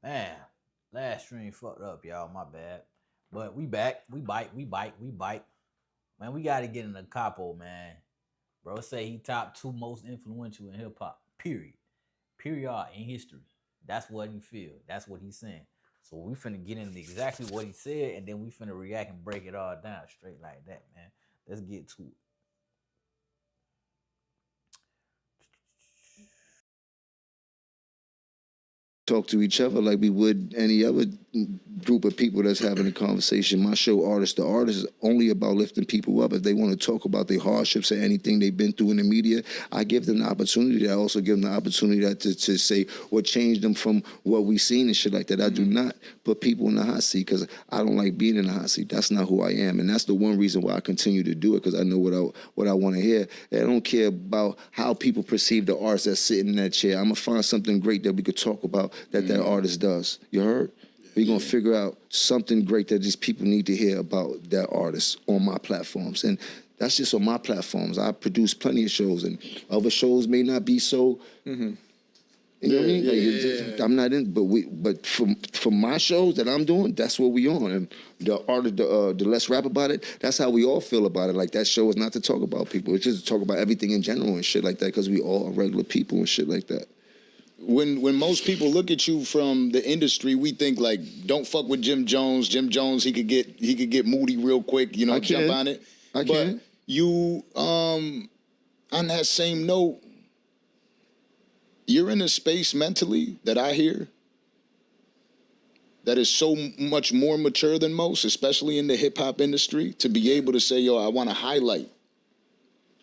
Man, last stream fucked up, y'all. My bad. But we back. We bite. Man, we gotta get in the Capo, man. Bro say he top two most influential in hip hop. Period. Period in history. That's what he feel. That's what he's saying. So we finna get into exactly what he said, and then we finna react and break it all down straight like that, man. Let's get to it. Talk to each other like we would any other group of people that's having a conversation. My show, Artist to Artist, is only about lifting people up. If they want to talk about their hardships or anything they've been through in the media, I give them the opportunity. I also give them the opportunity to say what changed them from what we've seen and shit like that. I do not put people in the hot seat because I don't like being in the hot seat. That's not who I am. And that's the one reason why I continue to do it, because I know what I want to hear. And I don't care about how people perceive the artist that's sitting in that chair. I'm going to find something great that we could talk about that artist does. You heard? We're going to figure out something great that these people need to hear about that artist on my platforms. And that's just on my platforms. I produce plenty of shows, and other shows may not be so. You know what I mean? I'm not in, but for my shows that I'm doing, that's what we on. And the artist, the Let's Rap About It, that's how we all feel about it. Like, that show is not to talk about people. It's just to talk about everything in general and shit like that, because we all are regular people and shit like that. When most people look at you from the industry, we think like, don't fuck with Jim Jones. Jim Jones, he could get moody real quick, you know, jump on it. But you, on that same note, you're in a space mentally that I hear that is so much more mature than most, especially in the hip hop industry, to be able to say, yo, I want to highlight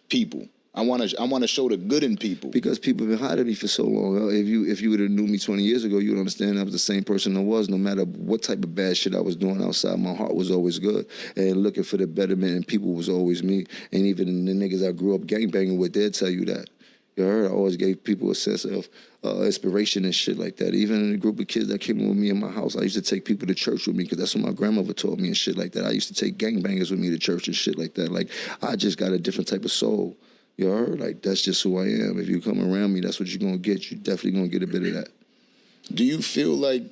people. I want to show the good in people. Because people have been hiding me for so long. If you would have knew me 20 years ago, you would understand I was the same person I was. No matter what type of bad shit I was doing outside, my heart was always good. And looking for the betterment in people was always me. And even the niggas I grew up gangbanging with, they'd tell you that. You heard? I always gave people a sense of inspiration and shit like that. Even in a group of kids that came with me in my house, I used to take people to church with me because that's what my grandmother taught me and shit like that. I used to take gangbangers with me to church and shit like that. Like, I just got a different type of soul. You heard? Like, that's just who I am. If you come around me, that's what you're going to get. You're definitely going to get a bit of that. Do you feel like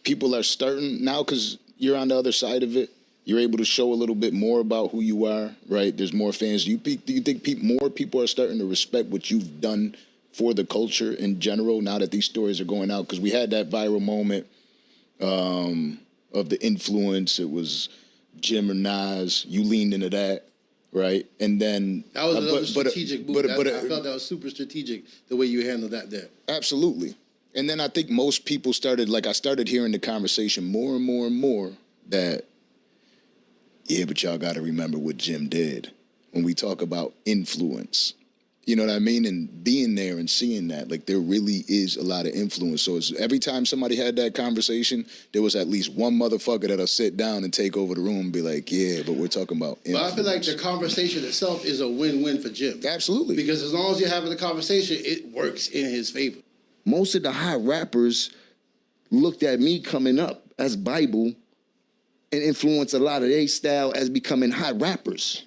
people are starting now, because you're on the other side of it, you're able to show a little bit more about who you are, right? There's more fans. Do you think more people are starting to respect what you've done for the culture in general now that these stories are going out? Because we had that viral moment of the influence. It was Jim or Nas. You leaned into that. Right, and then that was another strategic move. I felt that was super strategic the way you handled that there. Absolutely, and then I think most people started, like, I started hearing the conversation more and more and more that, yeah, but y'all got to remember what Jim did when we talk about influence. You know what I mean? And being there and seeing that, like, there really is a lot of influence. So every time somebody had that conversation, there was at least one motherfucker that'll sit down and take over the room and be like, yeah, but we're talking about influence. But I feel like the conversation itself is a win-win for Jim. Absolutely. Because as long as you're having the conversation, it works in his favor. Most of the hot rappers looked at me coming up as Bible and influenced a lot of their style as becoming hot rappers.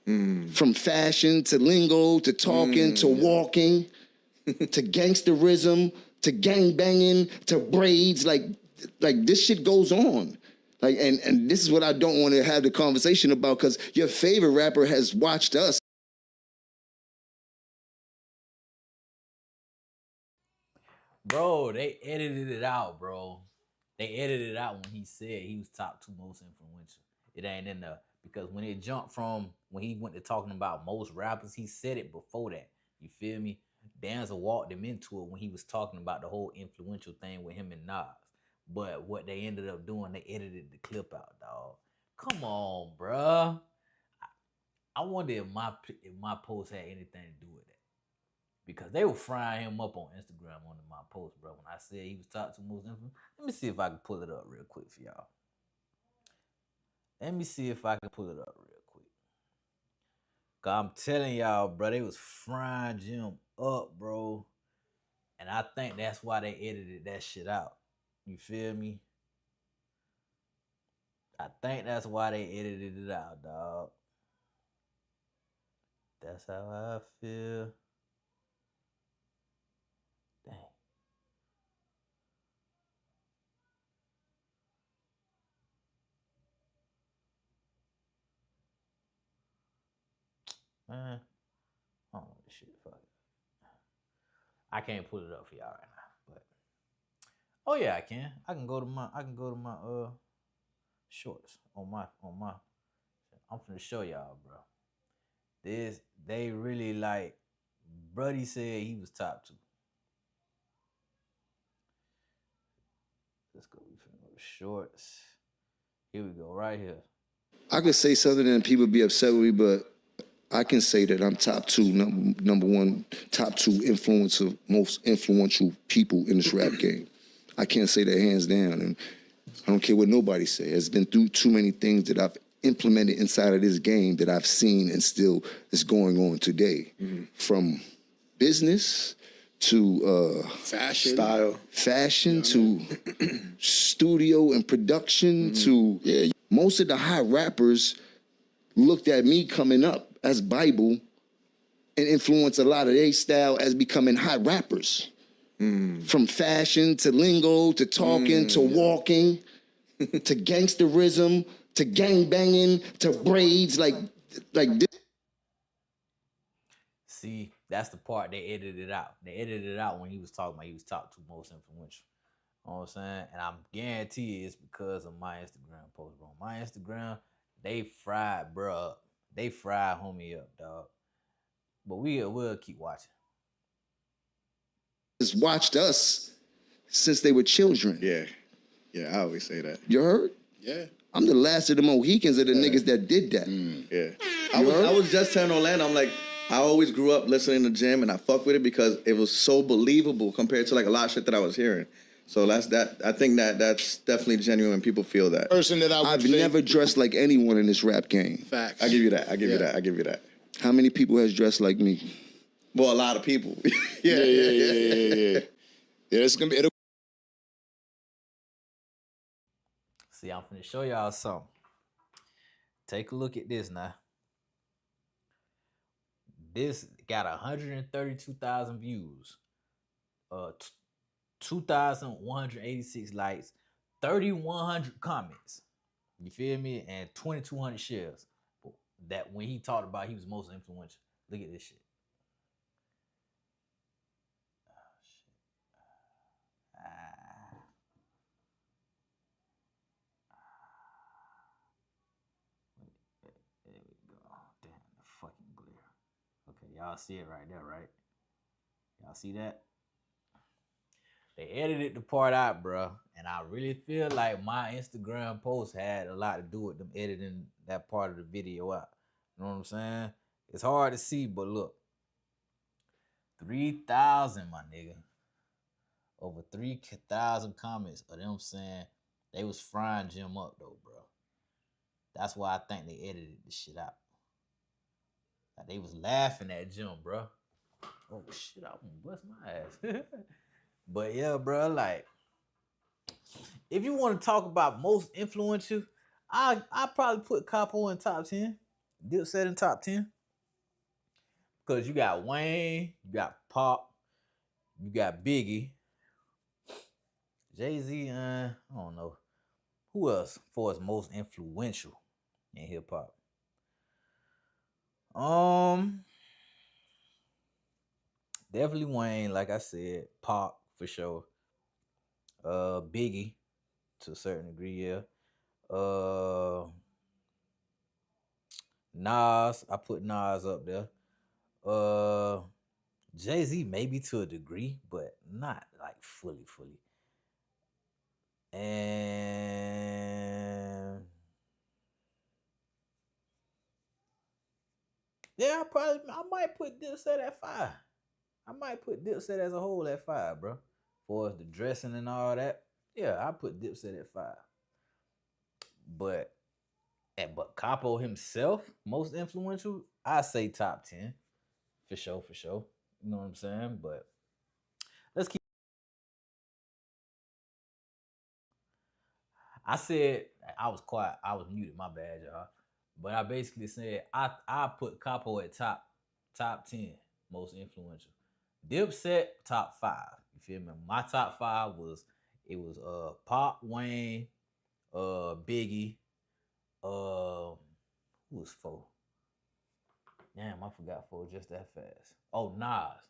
From fashion to lingo to talking to walking to gangsterism to gangbanging to braids, like this shit goes on. Like, and this is what I don't want to have the conversation about, because your favorite rapper has watched us. Bro, they edited it out, bro. They edited it out when he said he was top two most influential. It ain't in there. Because when it jumped from when he went to talking about most rappers, he said it before that. You feel me? Danza walked him into it when he was talking about the whole influential thing with him and Nas. But what they ended up doing, they edited the clip out, dog. Come on, bruh. I wonder if my post had anything to do with that. Because they were frying him up on Instagram under my post, bro. When I said he was top two most influential. Let me see if I can pull it up real quick for y'all. Let me see if I can pull it up real quick. Cause I'm telling y'all, bro, they was frying Jim up, bro. And I think that's why they edited that shit out. You feel me? I think that's why they edited it out, dog. That's how I feel. Dang. man. I don't know this shit. Fuck it. I can't put it up for y'all right now, but oh yeah, I can. I can go to my shorts on my. I'm finna show y'all, bro. They really like. Bruddy said he was top 2. Let's go. We finna go to shorts. Here we go, right here. I could say something and people be upset with me, but I can say that I'm top 2, number 1, top 2 most influential people in this rap game. I can't say that hands down, and I don't care what nobody say. It's been through too many things that I've implemented inside of this game that I've seen and still is going on today. From business to fashion to studio and production to most of the high rappers looked at me coming up as Bible and influenced a lot of their style as becoming high rappers. From fashion to lingo to talking to walking to gangsterism to gang banging to braids like this. See, that's the part they edited it out. They edited it out when he was talking about he was top 2 most influential. You know what I'm saying? And I'm guarantee it's because of my Instagram post, bro. My Instagram, they fried bro up. They fried homie up, dog. But we'll keep watching. Has watched us since they were children. Yeah, I always say that. You heard? Yeah. I'm the last of the Mohicans of the niggas that did that. Yeah. I was just telling Orlando, I'm like, I always grew up listening to Jim and I fuck with it because it was so believable compared to like a lot of shit that I was hearing. So that's that. I think that's definitely genuine when people feel that. Person that I've never dressed like anyone in this rap game. Facts. I give you that. I give you that. How many people has dressed like me? Well, a lot of people. Yeah, it's gonna be. See, I'm finna show y'all something. Take a look at this now. This got 132,000 views, 2,186 likes, 3,100 comments. You feel me? And 2,200 shares. That when he talked about he was most influential. Look at this shit. Oh, shit. There we go. Damn, the fucking glare. Okay, y'all see it right there, right? Y'all see that? They edited the part out, bro. And I really feel like my Instagram post had a lot to do with them editing that part of the video out. You know what I'm saying? It's hard to see, but look. 3,000, my nigga. Over 3,000 comments of them saying they was frying Jim up, though, bro. That's why I think they edited this shit out. Like they was laughing at Jim, bro. Oh, shit, I'm gonna bust my ass. But yeah, bro, like, if you want to talk about most influential, I probably put Capo in top 10. Dipset in top 10. Because you got Wayne, you got Pop, you got Biggie, Jay-Z, I don't know. Who else for us most influential in hip hop? Definitely Wayne, like I said, Pop for sure. Biggie to a certain degree, yeah. Nas, I put Nas up there. Jay-Z maybe to a degree, but not like fully. And yeah, I might put Dipset at 5. I might put Dipset as a whole at 5, bro. For the dressing and all that. Yeah, I put Dipset at 5. But Capo himself, most influential, I say top 10. For sure. You know what I'm saying? But let's keep. I said I was quiet. I was muted. My bad, y'all. But I basically said I put Capo at top 10 most influential. Dipset top 5. You feel me? My top 5 was Pop, Wayne, Biggie, who was 4? Damn, I forgot 4 just that fast. Oh, Nas.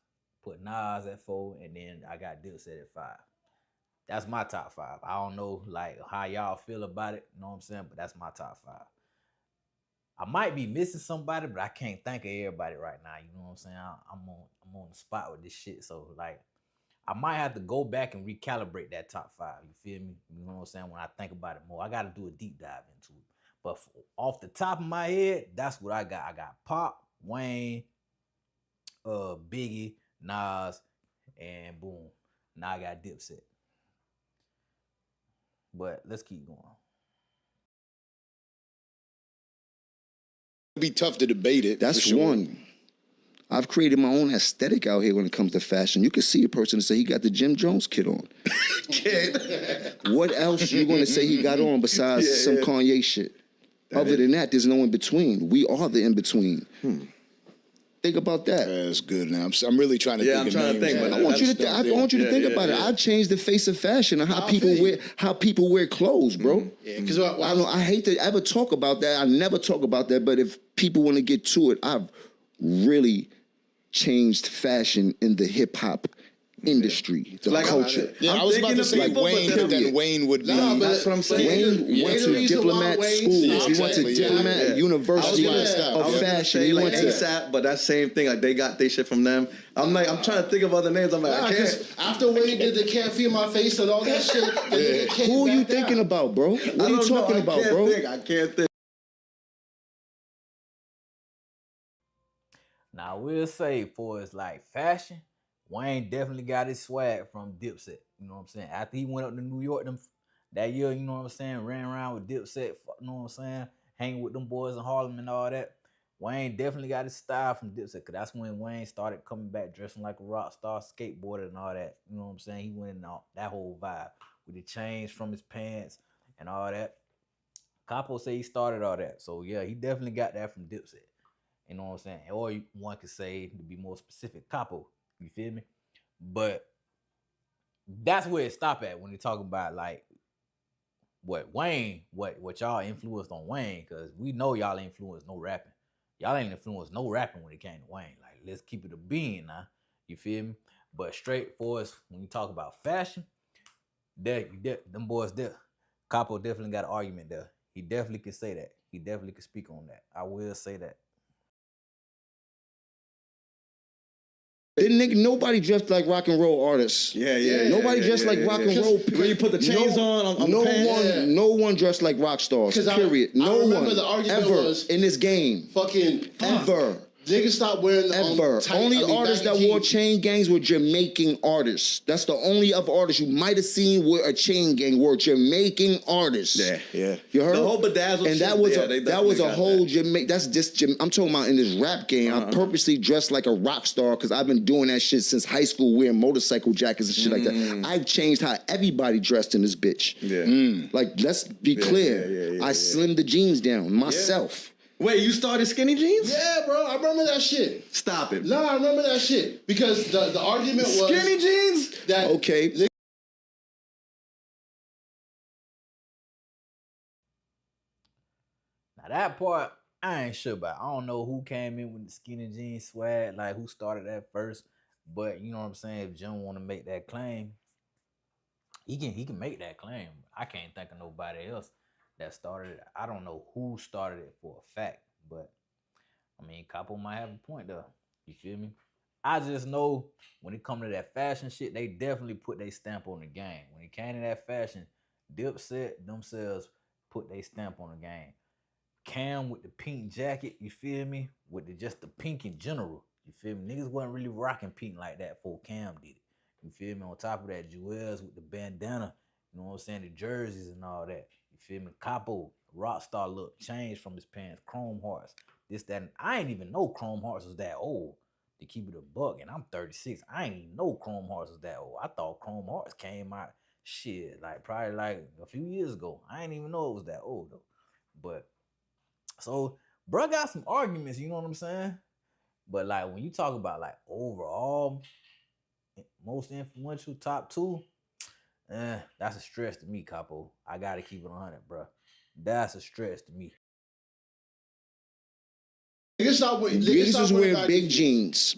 Put Nas at 4, and then I got Dipset at 5. That's my top 5. I don't know like how y'all feel about it, you know what I'm saying? But that's my top 5. I might be missing somebody, but I can't think of everybody right now. You know what I'm saying? I'm on the spot with this shit. So like I might have to go back and recalibrate that top 5. You feel me? You know what I'm saying? When I think about it more, I got to do a deep dive into it. But off the top of my head, that's what I got. I got Pop, Wayne, Biggie, Nas, and boom. Now I got Dipset. But let's keep going. It'd be tough to debate it. That's for sure. one. I've created my own aesthetic out here when it comes to fashion. You can see a person and say he got the Jim Jones kit on. What else you going to say he got on besides some Kanye shit? Other than that, there's no in between. We are the in between. Think about that. That's good. Now I'm really trying to think. I'm trying to think. But I want you to think about it. I changed the face of fashion and how people wear clothes, bro. Yeah, because I hate to ever talk about that. I never talk about that. But if people want to get to it, I've really changed fashion in the hip hop industry, the culture. I was about to say Wayne, but then Wayne would be. That's what I'm saying. Wayne went to diplomat schools. He went to diplomat university of fashion. He went to ASAP, but that same thing, like they got their shit from them. I'm trying to think of other names. I'm like, I can't. After Wayne did the "Can't Feel My Face" and all that shit, who are you thinking about, bro? What are you talking about, bro? I can't think. Now, I will say, for his like fashion, Wayne definitely got his swag from Dipset. You know what I'm saying? After he went up to New York that year, you know what I'm saying, ran around with Dipset, you know what I'm saying, hanging with them boys in Harlem and all that. Wayne definitely got his style from Dipset, because that's when Wayne started coming back dressing like a rock star, skateboarding and all that. You know what I'm saying? He went in that whole vibe with the chains from his pants and all that. Capo say he started all that. So, yeah, he definitely got that from Dipset. You know what I'm saying? Or one could say, to be more specific, Capo. You feel me? But that's where it stop at when you talk about like what Wayne, what y'all influenced on Wayne, because we know y'all influenced no rapping. Y'all ain't influenced no rapping when it came to Wayne. Like, let's keep it a bean now. You feel me? But straight for us, when you talk about fashion, them boys there. Capo definitely got an argument there. He definitely could say that. He definitely could speak on that. I will say that. Didn't nobody dressed like rock and roll artists. Nobody dressed like rock and roll. When you put the chains on no the pants. No one dressed like rock stars. Period. No one the argument ever was in this game. Fucking Ever. Niggas stop wearing Ever. Only artists that wore chain gangs were Jamaican artists. That's the only other artists you might have seen wear a chain gang were Jamaican artists. Yeah. You heard? The whole bedazzled and shit, that was a whole Jamaican. That's just I'm talking about in this rap game. I purposely dressed like a rock star because I've been doing that shit since high school, wearing motorcycle jackets and shit like that. I've changed how everybody dressed in this bitch. Like, let's be clear. I slimmed the jeans down myself. Wait, you started skinny jeans? Yeah, bro, I remember that shit. Stop it. No, I remember that shit because the argument was skinny jeans. That okay. Now that part, I ain't sure about. I don't know who came in with the skinny jeans swag, like who started that first. But you know what I'm saying? If Jim want to make that claim, he can make that claim. I can't think of nobody else that started it. I don't know who started it for a fact, but I mean, Capo might have a point there. You feel me? I just know when it come to that fashion shit, they definitely put their stamp on the game. When it came to that fashion, Dipset themselves put their stamp on the game. Cam with the pink jacket, you feel me? With just the pink in general, you feel me? Niggas wasn't really rocking pink like that before Cam did it. You feel me? On top of that, Jewels with the bandana, you know what I'm saying? The jerseys and all that. You feel me? Capo, rockstar look, changed from his pants, chrome hearts. This, that, and I ain't even know Chrome Hearts was that old, to keep it a buck, and I'm 36. I ain't even know Chrome Hearts was that old. I thought Chrome Hearts came out, shit, like probably like a few years ago. I ain't even know it was that old, though. But, so, bruh got some arguments, you know what I'm saying? But, like, when you talk about, like, overall, most influential top 2, that's a stretch to me, Capo. I gotta keep it 100, bruh. That's a stretch to me. Niggas was wearing big jeans.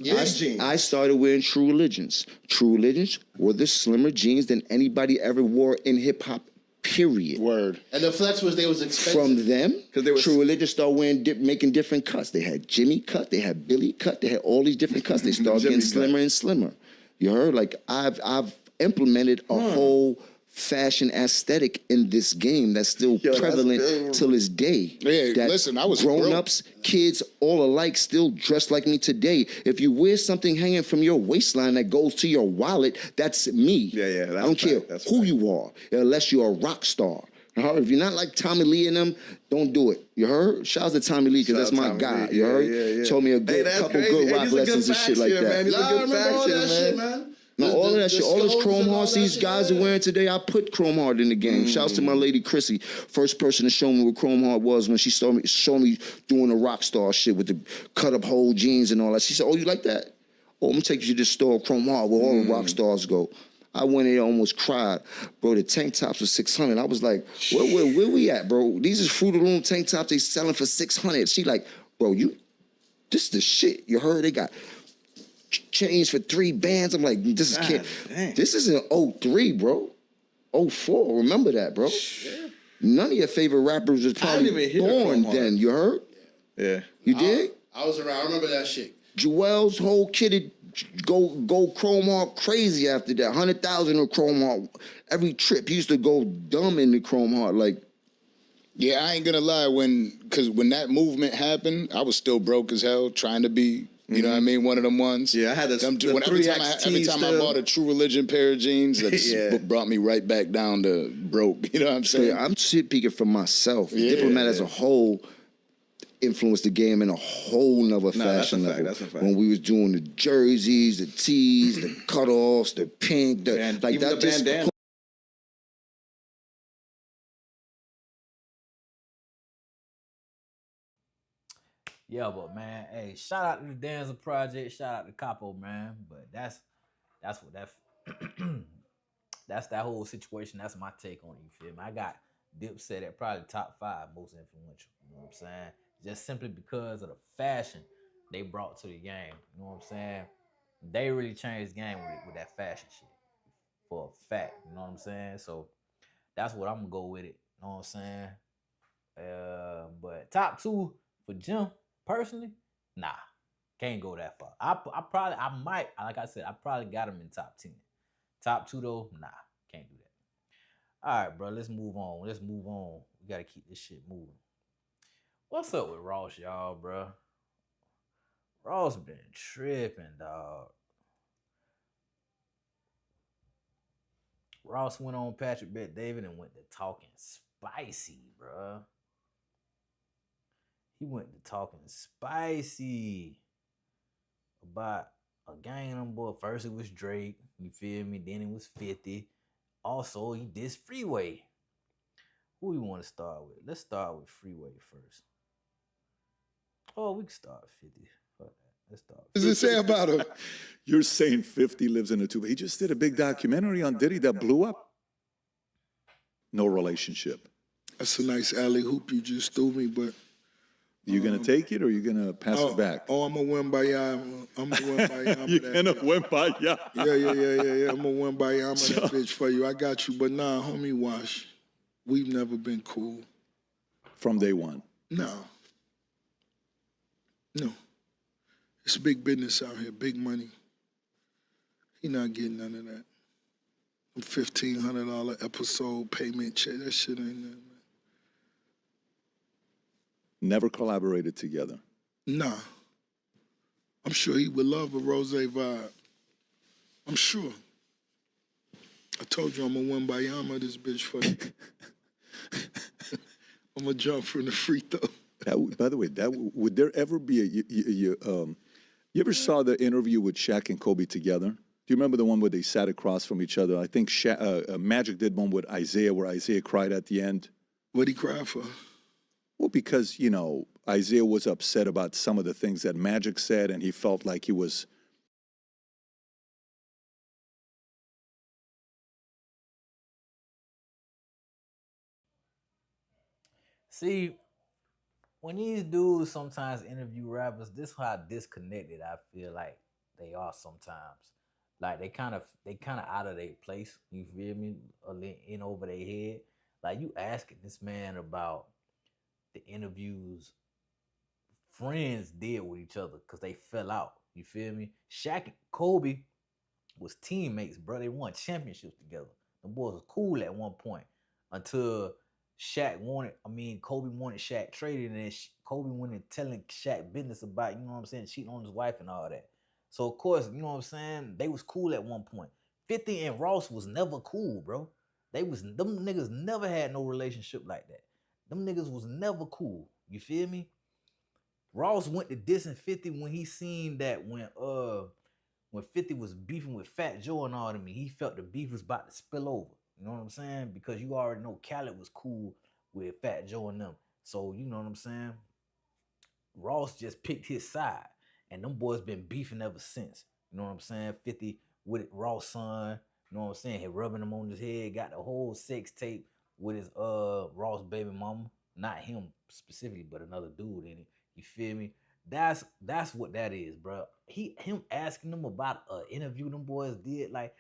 I started wearing True Religions. True Religions were the slimmer jeans than anybody ever wore in hip hop. Period. Word. And the flex was they was expensive. From them, True Religion started making different cuts. They had Jimmy cut, they had Billy cut, they had all these different cuts. They started getting slimmer and slimmer. You heard? Like I've implemented a whole fashion aesthetic in this game that's still prevalent till this day. Yeah, that listen, I was grown-ups, kids, all alike still dress like me today. If you wear something hanging from your waistline that goes to your wallet, that's me. Yeah, I don't care who you are, unless you're a rock star. If you're not like Tommy Lee and them, don't do it. You heard? Shouts to Tommy Lee, because that's my guy. You heard? Yeah. Told me a couple good rock lessons and shit like that. Man. He's a good faction, shit, man. No, all of that shit, all this chrome hearts these guys are wearing today, I put chrome heart in the game. Shouts to my lady Chrissy. First person to show me what chrome heart was when she showed me doing the rock star shit with the cut up whole jeans and all that. She said, "Oh, you like that? Oh, I'm gonna take you to the store, chrome heart, where all the rock stars go." I went in there, almost cried. Bro, the tank tops were $600. I was like, where we at, bro? These is Fruit of the Loom tank tops they selling for $600. She like, bro, this is the shit. You heard? They got change for 3 bands. I'm like, this isn't 03, bro. 04. Remember that, bro. Yeah. None of your favorite rappers was probably born then. You heard? Yeah. You did? I was around. I remember that shit. Joel's whole kitted go chrome heart crazy after that. 100,000 of chrome heart. Every trip he used to go dumb in the chrome heart. Like, yeah, I ain't gonna lie. Because when that movement happened, I was still broke as hell, trying to be. You know what I mean? One of them ones. Yeah, I had this. Every time I bought a True Religion pair of jeans, that brought me right back down to broke. You know what I'm saying? Yeah, I'm shit peeking for myself. Yeah, Diplomat as a whole influenced the game in a whole nother fashion level. That's a fact. When we was doing the jerseys, the tees, the cutoffs, the pink, like even that the just. bandana. Yeah, but man, hey, shout out to the Danza Project, shout out to Capo, man. But that's what that's that whole situation. That's my take on it. You feel me? I got Dipset at probably top 5 most influential. You know what I'm saying? Just simply because of the fashion they brought to the game. You know what I'm saying? They really changed the game with that fashion shit. For a fact. You know what I'm saying? So that's what I'm gonna go with it. You know what I'm saying? But top 2 for Jim, personally, nah. Can't go that far. I might, like I said, I probably got him in top 10. Top 2 though, nah. Can't do that. All right, bro, let's move on. We gotta keep this shit moving. What's up with Ross, y'all, bro? Ross been tripping, dog. Ross went on Patrick Bet David and went to talking spicy, bro. He went to talking spicy about a gang of them boy. First it was Drake, you feel me? Then it was 50. Also, he dissed Freeway. Who we want to start with? Let's start with Freeway first. Oh, we can start 50. Fuck that. Let's start. What does it say about him? You're saying 50 lives in a tube. He just did a big documentary on Diddy that blew up. No relationship. That's a nice alley hoop you just threw me, but You gonna take it or you gonna pass it back? Oh, I'm gonna win by y'all. I'm gonna win by y'all. You're gonna win by y'all. Yeah. I'm gonna win by y'all. That bitch for you. I got you, but nah, homie, Wash. We've never been cool. From day one. No. It's big business out here, big money. He not getting none of that. $1,500 episode payment check. That shit ain't nothing. Never collaborated together. Nah. I'm sure he would love a Rose vibe. I'm sure. I told you I'm gonna win by Yama this bitch for you. I'm gonna jump from the free throw. By the way, would there ever be you ever saw the interview with Shaq and Kobe together? Do you remember the one where they sat across from each other? I think Magic did one with Isaiah where Isaiah cried at the end. What'd he cry for? Well, because, Isaiah was upset about some of the things that Magic said, and he felt like he was... See, when these dudes sometimes interview rappers, this how disconnected I feel like they are sometimes. Like they kind of out of their place. You feel me? In over their head. Like you asking this man about the interviews friends did with each other because they fell out. You feel me? Shaq and Kobe was teammates, bro. They won championships together. The boys was cool at one point until Kobe wanted Shaq traded, and then Kobe went and telling Shaq business about, you know what I'm saying, cheating on his wife and all that. So of course, you know what I'm saying, they was cool at one point. 50 and Ross was never cool, bro. Them niggas never had no relationship like that. Them niggas was never cool. You feel me? Ross went to dissing 50 when he seen that when 50 was beefing with Fat Joe and all them, he felt the beef was about to spill over. You know what I'm saying? Because you already know Khaled was cool with Fat Joe and them. So you know what I'm saying? Ross just picked his side. And them boys been beefing ever since. You know what I'm saying? 50 with Ross' son, you know what I'm saying? He rubbing him on his head, got the whole sex tape with his Ross baby mama. Not him specifically, but another dude in it. You feel me? That's what that is, bro. Him asking them about an interview them boys did, like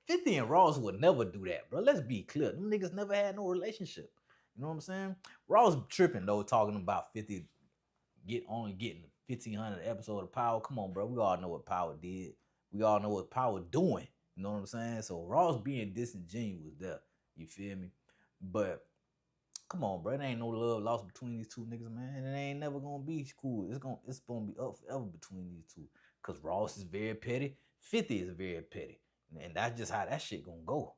50 and Ross would never do that, bro. Let's be clear. Them niggas never had no relationship. You know what I'm saying? Ross tripping though, talking about 50 only getting 1,500 episode of Power. Come on, bro. We all know what Power did. We all know what Power doing. You know what I'm saying? So Ross being disingenuous there. You feel me? But come on, bro. There ain't no love lost between these two niggas, man. And it ain't never gonna be cool. It's gonna be up forever between these two. Cause Ross is very petty. 50 is very petty. And that's just how that shit gonna go.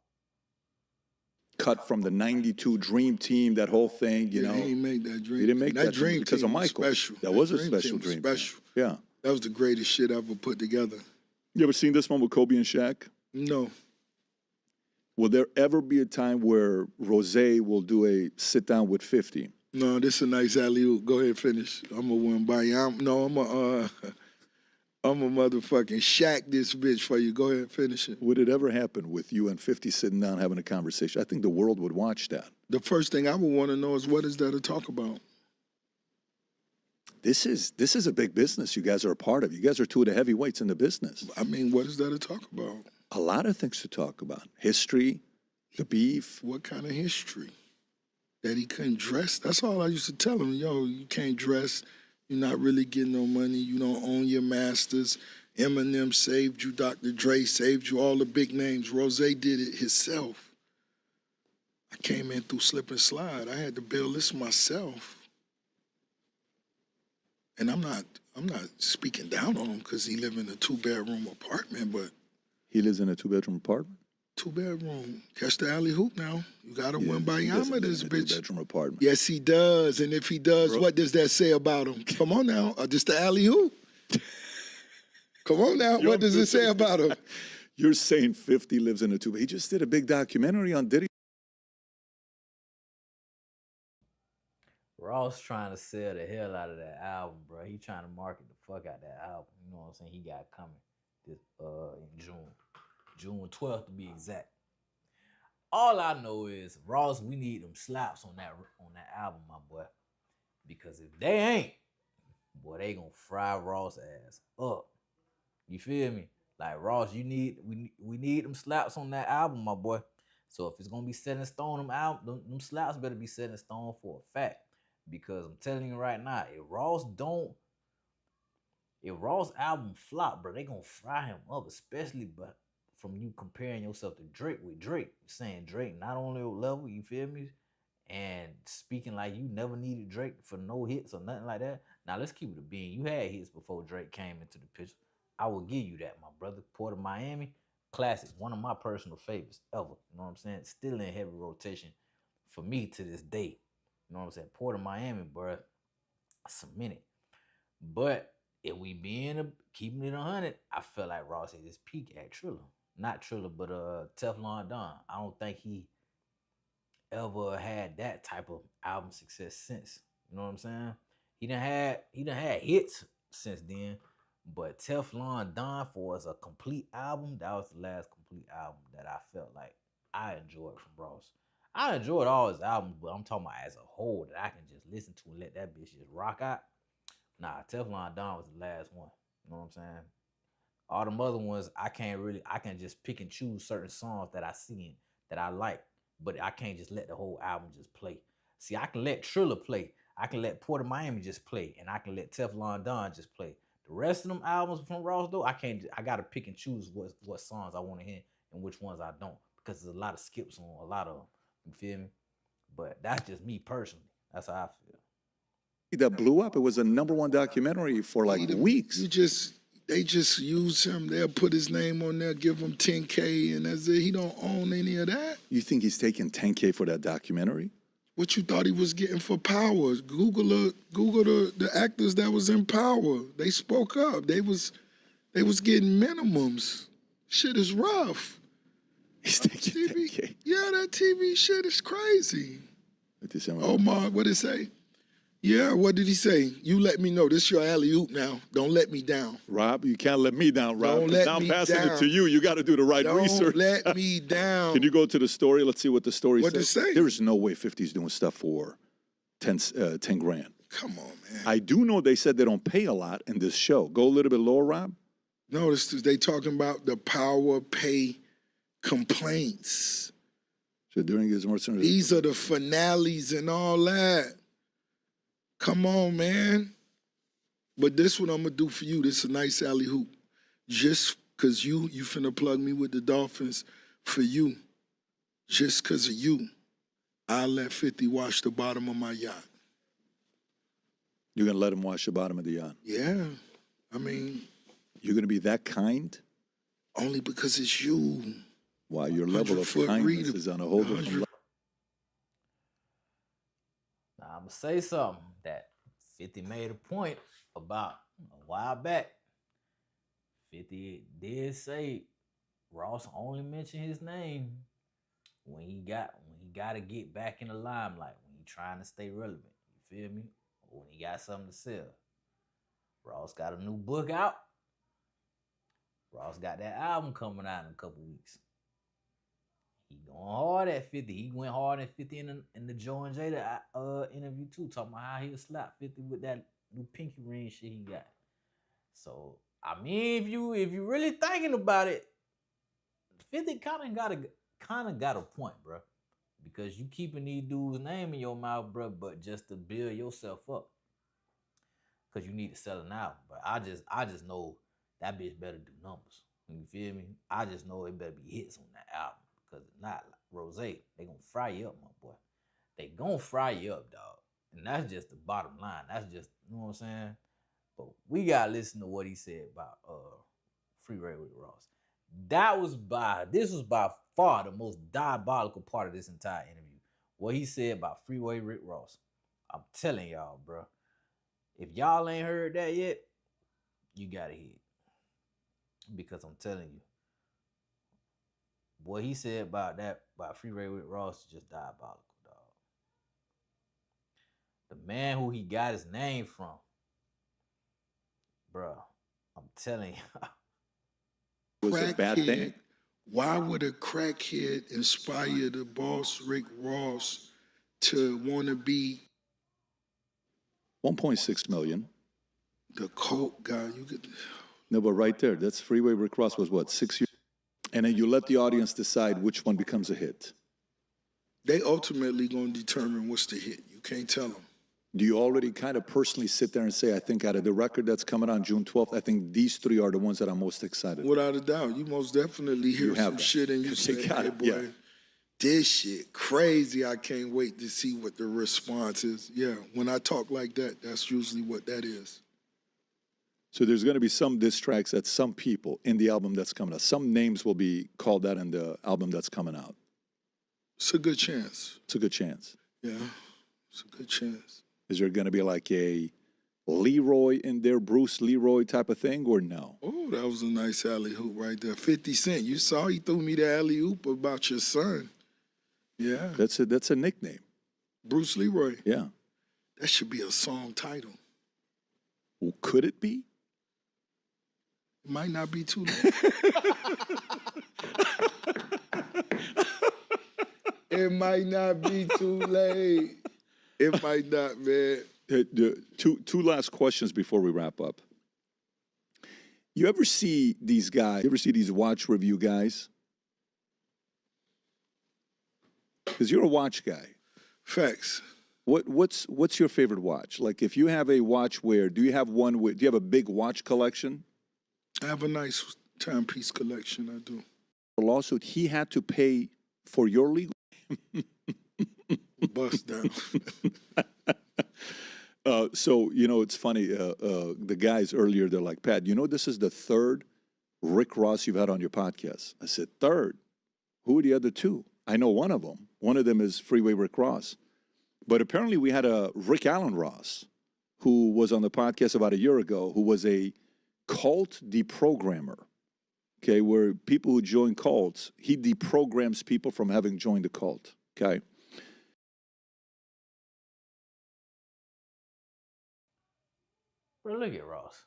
Cut from the '92 Dream Team, that whole thing, you know. He didn't make that dream. He didn't make that dream because team of was Michael. special. That was a dream special team was dream. special. Yeah. That was the greatest shit ever put together. You ever seen this one with Kobe and Shaq? No. Will there ever be a time where Rose will do a sit down with 50? No, this is a nice alley-oop. Go ahead, finish. I'm a win by I'm a motherfucking Shaq this bitch for you. Go ahead, finish it. Would it ever happen with you and 50 sitting down having a conversation? I think the world would watch that. The first thing I would want to know is what is there to talk about? This is a big business you guys are a part of. You guys are two of the heavyweights in the business. I mean, what is there to talk about? A lot of things to talk about. History, the beef. What kind of history? That he couldn't dress? That's all I used to tell him. Yo, you can't dress. You're not really getting no money. You don't own your masters. Eminem saved you. Dr. Dre saved you. All the big names. Rose did it himself. I came in through slip and slide. I had to build this myself. And I'm not speaking down on him because he live in a 2-bedroom apartment, but He lives in a 2-bedroom apartment? 2-bedroom. Catch the alley hoop now. You gotta win by Yama, this bitch. 2-bedroom apartment. Yes, he does. And if he does, what does that say about him? Come on now. Just the alley hoop. Come on now. What does it say about him? You're saying 50 lives in a 2-bedroom. He just did a big documentary on Diddy. Ross trying to sell the hell out of that album, bro. He trying to market the fuck out that album. You know what I'm saying? He got coming this in June 12th to be exact. All I know is Ross, we need them slaps on that album, my boy. Because if they ain't, boy, they gonna fry Ross ass up. You feel me? Like Ross, we need them slaps on that album, my boy. So if it's gonna be set in stone, them slaps better be set in stone for a fact. Because I'm telling you right now, if Ross album flop, bro, they gonna fry him up, especially but from you comparing yourself to Drake with Drake. Saying Drake not on your level, you feel me? And speaking like you never needed Drake for no hits or nothing like that. Now let's keep it a bean. You had hits before Drake came into the picture. I will give you that, my brother. Port of Miami, classic. One of my personal favorites ever. You know what I'm saying? Still in heavy rotation for me to this day. You know what I'm saying? Port of Miami, bro. That's a minute. But if we keeping it 100, I feel like Ross at his peak at Triller. Not Triller, but Teflon Don. I don't think he ever had that type of album success since. You know what I'm saying? He done had hits since then, but Teflon Don for as a complete album, that was the last complete album that I felt like I enjoyed from Ross. I enjoyed all his albums, but I'm talking about as a whole that I can just listen to and let that bitch just rock out. Nah, Teflon Don was the last one. You know what I'm saying? All them other ones, I can just pick and choose certain songs that I see that I like, but I can't just let the whole album just play. See, I can let Triller play. I can let Port of Miami just play, and I can let Teflon Don just play. The rest of them albums from Ross, though, I can't. I gotta pick and choose what songs I want to hear and which ones I don't, because there's a lot of skips on a lot of them. You feel me? But that's just me personally. That's how I feel. That blew up. It was a #1 documentary for like weeks. They just use him. They'll put his name on there, give him 10K, and that's it. He don't own any of that. You think he's taking 10K for that documentary? What you thought he was getting for Power? Google the actors that was in Power. They spoke up. They was getting minimums. Shit is rough. He's taking 10K. Yeah, that TV shit is crazy. Omar, what did it say? Yeah, what did he say? You let me know. This your alley-oop now. Don't let me down. Rob, you can't let me down, Rob. Don't let now I'm me passing down. it to you. You got to do the right research. Don't let me down. Can you go to the story? Let's see what the story What says. did it say? There is no way 50's doing stuff for 10 grand. Come on, man. I do know they said they don't pay a lot in this show. Go a little bit lower, Rob. No, they talking about the Power pay complaints. So during his These are the finales and all that. Come on, man. But this what I'm going to do for you. This is a nice alley-hoop. Just because you finna plug me with the Dolphins for you. Just because of you, I'll let 50 wash the bottom of my yacht. You're going to let him wash the bottom of the yacht? Yeah. I mean. You're going to be that kind? Only because it's you. Wow, your level of kindness is on a whole different level. Now, I'm going to say something that 50 made a point about a while back. 50 did say Ross only mentioned his name when he got to get back in the limelight, when he trying to stay relevant. You feel me? Or when he got something to sell. Ross got a new book out. Ross got that album coming out in a couple weeks. He going hard at 50. He went hard at 50 in the Joe and Jada interview too, talking about how he'll slap 50 with that new pinky ring shit he got. So I mean, if you really thinking about it, 50 kind of got a point, bro. Because you keeping these dudes' name in your mouth, bro, but just to build yourself up. Because you need to sell an album. But I just know that bitch better do numbers. You feel me? I just know it better be hits on that album. Because if not, like Rose, they gonna fry you up, my boy. They gonna fry you up, dog. And that's just the bottom line. That's just, you know what I'm saying? But we gotta listen to what he said about Freeway with Ross. This was by far the most diabolical part of this entire interview. What he said about Freeway Rick Ross. I'm telling y'all, bro. If y'all ain't heard that yet, you gotta hear it. Because I'm telling you, what he said about Freeway with Ross is just diabolical, dog. The man who he got his name from, bro, I'm telling you. Was it a bad thing? Why would a crackhead inspire the boss Rick Ross to want to be 1.6 million? The coke guy. No, but right there, that's Freeway Rick Ross was what, 6 years? And then you let the audience decide which one becomes a hit. They ultimately going to determine what's the hit. You can't tell them. Do you already kind of personally sit there and say, I think out of the record that's coming on June 12th, I think these three are the ones that I'm most excited about? Without a doubt. You most definitely hear some shit and you say, hey, boy, this shit crazy. I can't wait to see what the response is. Yeah, when I talk like that, that's usually what that is. So there's going to be some diss tracks that some people in the album that's coming out. Some names will be called out in the album that's coming out. It's a good chance. It's a good chance. Yeah, it's a good chance. Is there going to be like a Leroy in there, Bruce Leroy type of thing, or no? Oh, that was a nice alley-oop right there. 50 Cent. You saw he threw me the alley-oop about your son. Yeah. That's a nickname. Bruce Leroy. Yeah. That should be a song title. Well, could it be? It might not be too late. It might not be too late. It might not, man. Two last questions before we wrap up. You ever see these guys? You ever see these watch review guys? Because you're a watch guy. Facts. What's your favorite watch? Like, if you have a watch, do you have a big watch collection? I have a nice timepiece collection. I do. A lawsuit. He had to pay for your legal. Bust down. So, it's funny. The guys earlier, they're like, Pat, this is the third Rick Ross you've had on your podcast. I said, third? Who are the other two? I know one of them. One of them is Freeway Rick Ross. But apparently we had a Rick Allen Ross who was on the podcast about a year ago, who was a cult deprogrammer. Okay, where people who join cults, he deprograms people from having joined the cult. Okay. Bro, look at Ross.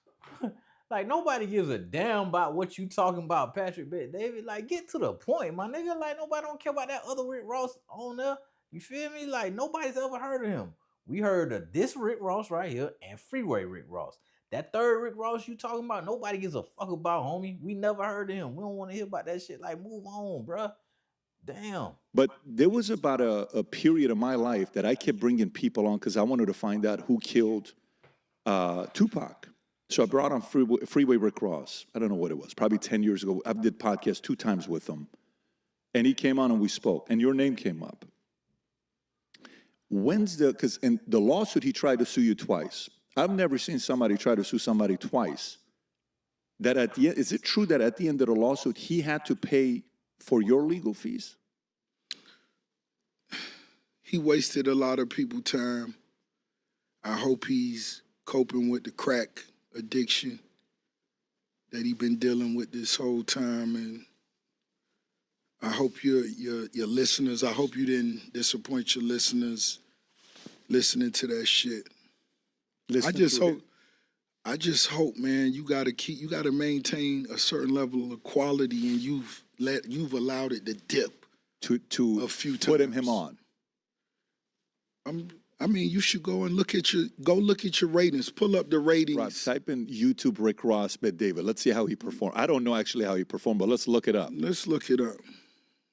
Like, nobody gives a damn about what you talking about, Patrick Bet David. Like, get to the point, my nigga. Like, nobody don't care about that other Rick Ross on there. You feel me? Like, nobody's ever heard of him. We heard of this Rick Ross right here and Freeway Rick Ross. That third Rick Ross you talking about, nobody gives a fuck about, homie. We never heard of him. We don't want to hear about that shit. Like, move on, bruh. Damn. But there was about a period of my life that I kept bringing people on because I wanted to find out who killed Tupac. So I brought on Freeway Rick Ross. I don't know what it was, probably 10 years ago. I did podcasts 2 times with him. And he came on and we spoke. And your name came up. Because in the lawsuit, he tried to sue you twice. I've never seen somebody try to sue somebody twice. That at the end, is it true that at the end of the lawsuit, he had to pay for your legal fees? He wasted a lot of people's time. I hope he's coping with the crack addiction that he been dealing with this whole time, and I hope your listeners, I hope you didn't disappoint your listeners listening to that shit. I just hope, man, you gotta maintain a certain level of quality, and you've allowed it to dip to a few times. Put him on. I mean, you should go and look at your ratings. Pull up the ratings. Rob, type in YouTube Rick Ross Bet David. Let's see how he performed. I don't know actually how he performed, but let's look it up. Let's look it up.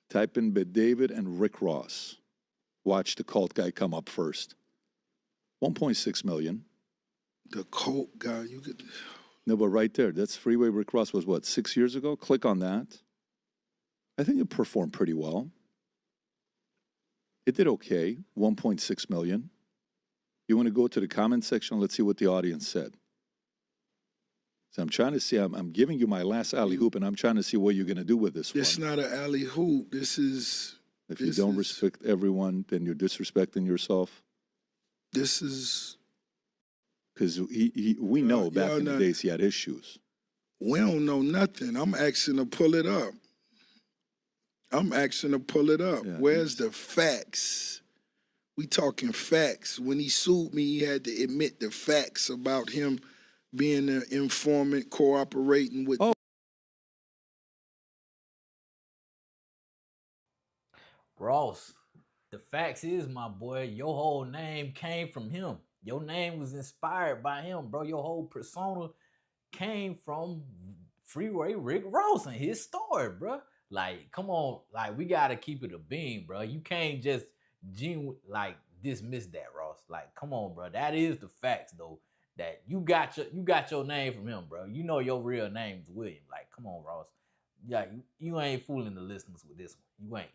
Type in Bet David and Rick Ross. Watch the cult guy come up first. 1.6 million. The cult guy, you could. No, but right there, that's Freeway Rick Ross was what, 6 years ago? Click on that. I think it performed pretty well. It did okay, 1.6 million. You want to go to the comment section? Let's see what the audience said. So I'm trying to see, I'm giving you my last alley-hoop, and I'm trying to see what you're going to do with this one. It's not an alley-hoop. This is... If you don't respect everyone, then you're disrespecting yourself. This is... Because we know back in the days he had issues. We don't know nothing. I'm asking to pull it up. Yeah, Where's the facts? We talking facts. When he sued me, he had to admit the facts about him being an informant, cooperating with... Ross, the facts is, my boy, your whole name came from him. Your name was inspired by him, bro. Your whole persona came from Freeway Rick Ross and his story, bro. Like, come on, like, we gotta keep it a beam, bro. You can't just dismiss that, Ross. Like, come on, bro. That is the facts, though. That you got your name from him, bro. You know your real name's William. Like, come on, Ross. Yeah, you ain't fooling the listeners with this one. You ain't.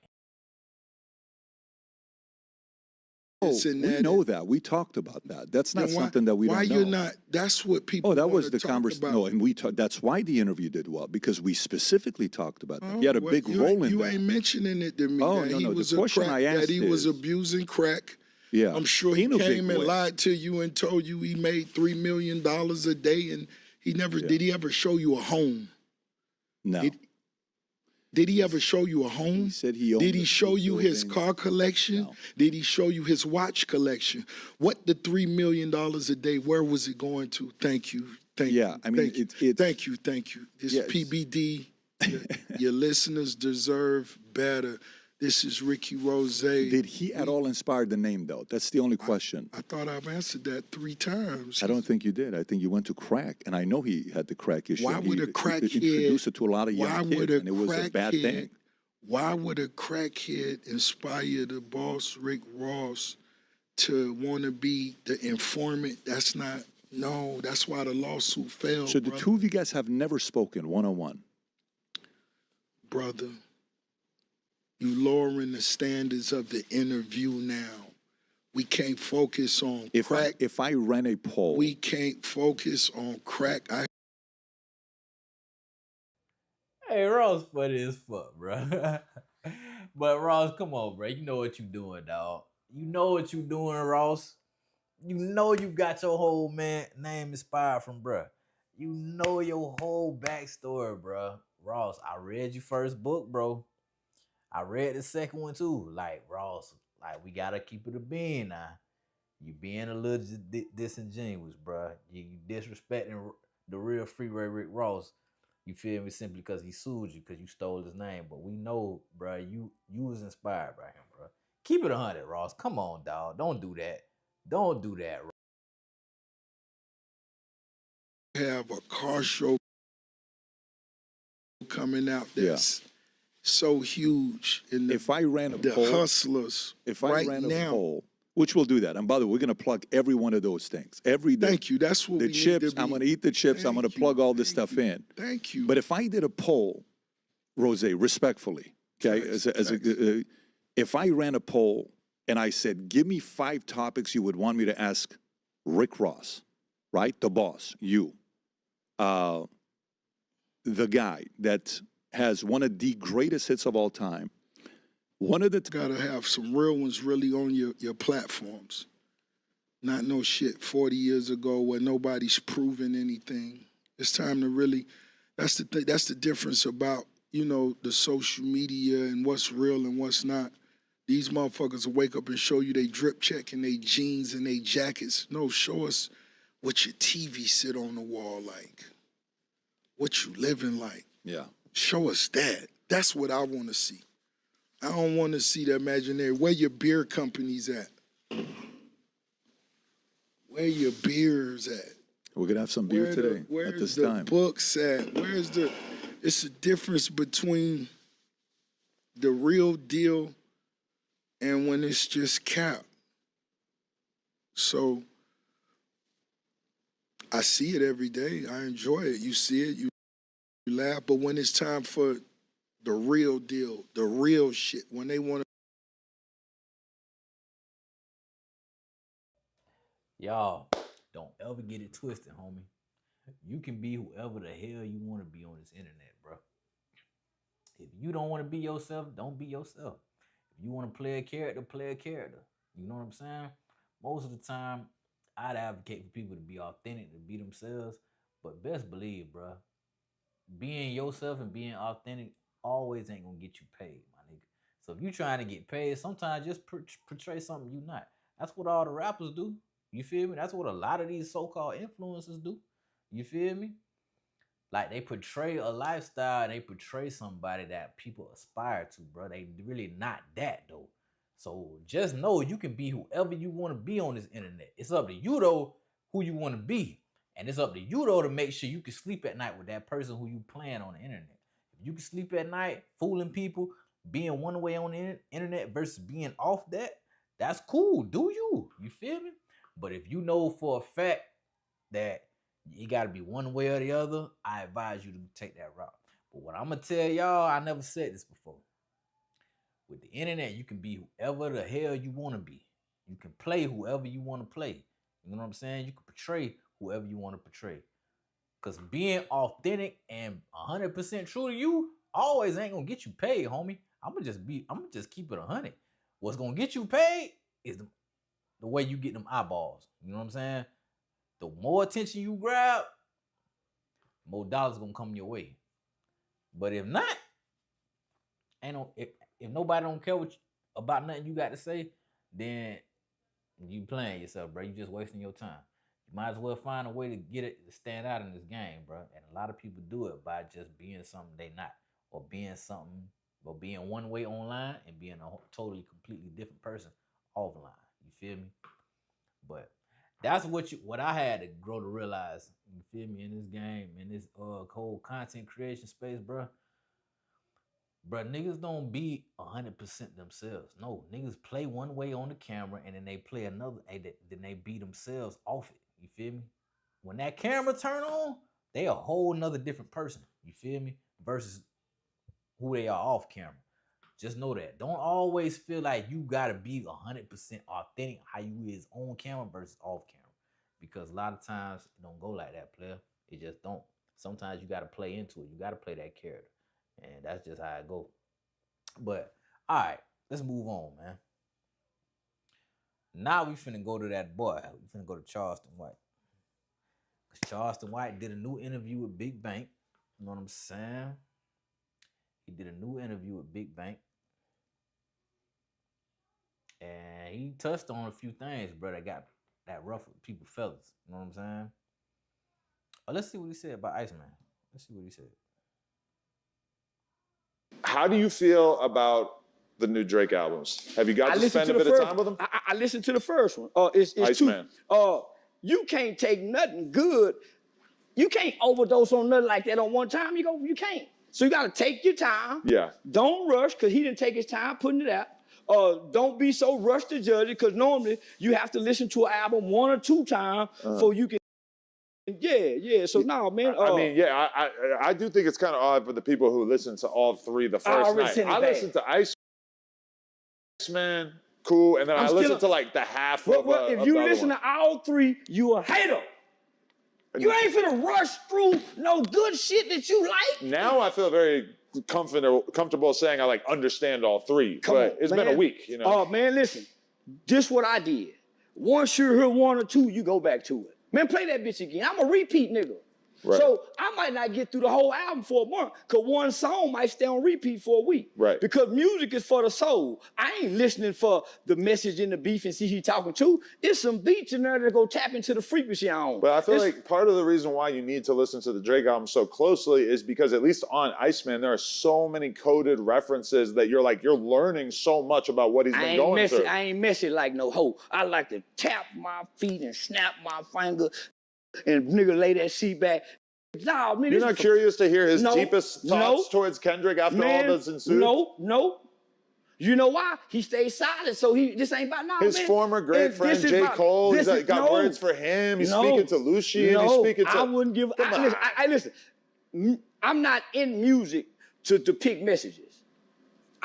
We know that. We talked about that. That's not something that we don't know. Why you're not? That's what people. Oh, that was the conversation. No, and we talked. That's why the interview did well, because we specifically talked about that. He had a big role in that. You ain't mentioning it to me. Oh, no. The question I asked that he was abusing crack. Yeah, I'm sure he came and lied to you and told you he made $3 million a day, and he never did. He ever show you a home? No. Did he ever show you a home? He said he owned. Did he show you his car collection? No. Did he show you his watch collection? What the $3 million a day? Where was it going to? Thank you. Thank you. I mean, thank you. This PBD. Your listeners deserve better. This is Ricky Rose. Did he at all inspire the name, though? That's the only question. I thought I've answered that 3 times. I don't think you did. I think you went to crack, and I know he had the crack issue. Why would a crackhead introduce it to a lot of young kids, and it was a bad thing? Why would a crackhead inspire the boss, Rick Ross, to want to be the informant? That's not, no, that's why the lawsuit failed. So the two of you guys have never spoken one-on-one? Brother, you lowering the standards of the interview now. We can't focus on crack. If I ran a poll. We can't focus on crack. Hey, Ross funny as fuck, bro. But Ross, come on, bro. You know what you doing, dog. You know what you doing, Ross. You know you got your whole name inspired from, bro. You know your whole backstory, bro. Ross, I read your first book, bro. I read the second one too. Like, Ross, like, we gotta keep it a bean now. You being a little disingenuous, bro. You disrespecting the real Freeway Rick Ross. You feel me? Simply because he sued you because you stole his name. But we know, bro, you was inspired by him, bro. Keep it 100, Ross. Come on, dog. Don't do that. Don't do that, Ross. Have a car show coming out that's so huge. If I ran a the poll, hustlers, if I right ran a now, poll, which we'll do that. And by the way, we're going to plug every one of those things every day. Thank you. That's what the we chips. need to be. I'm going to eat the chips. I'm going to plug all this stuff in. Thank you. But if I did a poll, Rose, respectfully, okay, if I ran a poll and I said, give me 5 topics you would want me to ask Rick Ross, right, the boss, you, the guy that has one of the greatest hits of all time. One of the gotta have some real ones really on your platforms. Not no shit 40 years ago where nobody's proven anything. It's time to really. That's the thing. That's the difference about the social media and what's real and what's not. These motherfuckers will wake up and show you they drip check and they jeans and they jackets. No, show us what your TV sit on the wall like. What you living like. Yeah. Show us that. That's what I want to see. I don't want to see the imaginary. Where your beer companies at? Where your beers at? We're going to have some beer today at this time. Where's the books at? It's a difference between the real deal and when it's just cap. So I see it every day. I enjoy it. You see it, you laugh. But when it's time for the real deal, the real shit, when they want to. Y'all, don't ever get it twisted, homie. You can be whoever the hell you want to be on this internet, bro. If you don't want to be yourself, don't be yourself. If you want to play a character, play a character. You know what I'm saying? Most of the time, I'd advocate for people to be authentic, to be themselves. But best believe, bro, being yourself and being authentic always ain't gonna get you paid, my nigga. So if you trying to get paid, sometimes just portray something you not. That's what all the rappers do. You feel me? That's what a lot of these so-called influencers do. You feel me? Like, they portray a lifestyle and they portray somebody that people aspire to, bro. They really not that, though. So just know you can be whoever you want to be on this internet. It's up to you, though, who you want to be. And it's up to you, though, to make sure you can sleep at night with that person who you playing on the internet. If you can sleep at night fooling people, being one way on the internet versus being off that, that's cool. Do you? You feel me? But if you know for a fact that you got to be one way or the other, I advise you to take that route. But what I'm going to tell y'all, I never said this before. With the internet, you can be whoever the hell you want to be. You can play whoever you want to play. You know what I'm saying? You can portray whoever you want to portray. Because being authentic and 100% true to you always ain't going to get you paid, homie. I'm going to just keep it 100. What's going to get you paid is the way you get them eyeballs. You know what I'm saying? The more attention you grab, more dollars gonna come your way. But if not, if nobody don't care about nothing you got to say, then you playing yourself, bro. You just wasting your time. You might as well find a way to get it to stand out in this game, bro. And a lot of people do it by just being something they not, or being something but being one way online and being a totally, completely different person offline. You feel me? But that's what I had to grow to realize. You feel me? In this game, in this whole content creation space, bro. Bro, niggas don't be 100% themselves. No, niggas play one way on the camera and then they play another, and then they be themselves off it. You feel me? When that camera turn on, they a whole nother different person. You feel me? Versus who they are off camera. Just know that. Don't always feel like you gotta be 100% authentic how you is on camera versus off camera. Because a lot of times it don't go like that, player. It just don't. Sometimes you gotta play into it. You gotta play that character. And that's just how it go. But all right, let's move on, man. Now we finna go to that boy. We finna go to Charleston White. Cause Charleston White did a new interview with Big Bank. You know what I'm saying? He did a new interview with Big Bank. And he touched on a few things, bro, that ruffled people's feathers. You know what I'm saying? Let's see what he said about Iceman. Let's see what he said. How do you feel about the new Drake albums? Have you got to spend a bit of time with them? I listened to the first one. It's Iceman. You can't take nothing good. You can't overdose on nothing like that on one time. You can't. So you got to take your time. Yeah. Don't rush, because he didn't take his time putting it out. Don't be so rushed to judge it, because normally you have to listen to an album one or two times before you can. Yeah. So now, man. I do think it's kind of odd for the people who listen to all three the first night. I listened to Iceman, cool, and then I listened to like the half of if you listen to all three, you a hater. You ain't finna rush through no good shit that you like. Now I feel very comfortable saying I like understand all three, but it's been a week, you know. Oh man, listen, this what I did. Once you hear one or two, you go back to it. Man, play that bitch again. I'm a repeat nigga. Right. So I might not get through the whole album for a month, because one song might stay on repeat for a week. Right. Because music is for the soul. I ain't listening for the message in the beef and see who he talking to. It's some beats in there that go tap into the frequency I own. But I feel like part of the reason why you need to listen to the Drake album so closely is because at least on Iceman, there are so many coded references that you're learning so much about what he's been going through. I ain't messy like no hoe. I like to tap my feet and snap my finger and nigga lay that shit back. Nah, man, you're not curious to hear his deepest thoughts towards Kendrick after all that's ensued? No. You know why? He stayed silent, so this ain't about now. His former great friend J. Cole, he's got words for him. He's speaking to Lucci, and he's speaking to. I wouldn't give. Listen, I'm not in music to depict messages.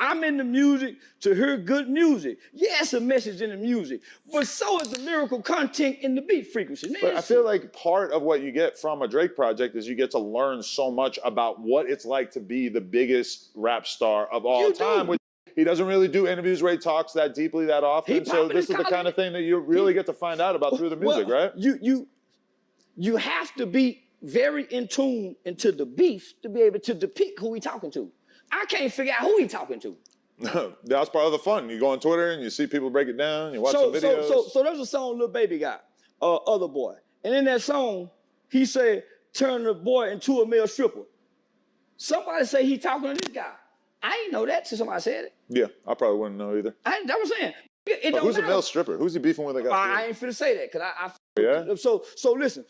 I'm in the music to hear good music. Yes, a message in the music, but so is the lyrical content in the beat frequency. Man, but I feel like part of what you get from a Drake project is you get to learn so much about what it's like to be the biggest rap star of all time. He doesn't really do interviews where he talks that deeply that often. So this is the kind of thing that you really get to find out about through the music, right? You have to be very in tune into the beef to be able to depict who he talking to. I can't figure out who he talking to. That's part of the fun. You go on Twitter and you see people break it down. You watch some videos. So there's a song Lil Baby got, Other Boy. And in that song, he said, turn the boy into a male stripper. Somebody say he talking to this guy. I ain't know that till somebody said it. Yeah, I probably wouldn't know either. That was saying. Who's a male stripper? Who's he beefing with? I ain't finna say that, because Yeah? So listen.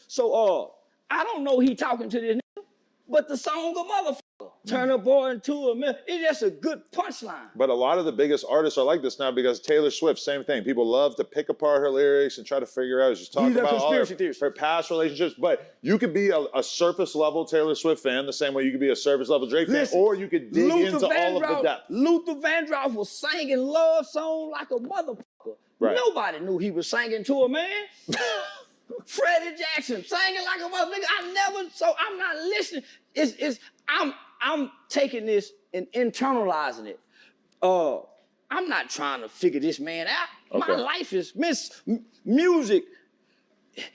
I don't know he talking to this nigga, but the song a motherfucker. Turn a boy into a man. It's just a good punchline. But a lot of the biggest artists are like this now because Taylor Swift, same thing. People love to pick apart her lyrics and try to figure out. She's talking about all her past relationships. But you could be a surface level Taylor Swift fan the same way you could be a surface level Drake fan, or you could dig into all of the depth. Luther Vandross was singing love song like a motherfucker. Right. Nobody knew he was singing to a man. Freddie Jackson singing like a motherfucker. I'm not listening. I'm taking this and internalizing it. I'm not trying to figure this man out. Okay. My life is music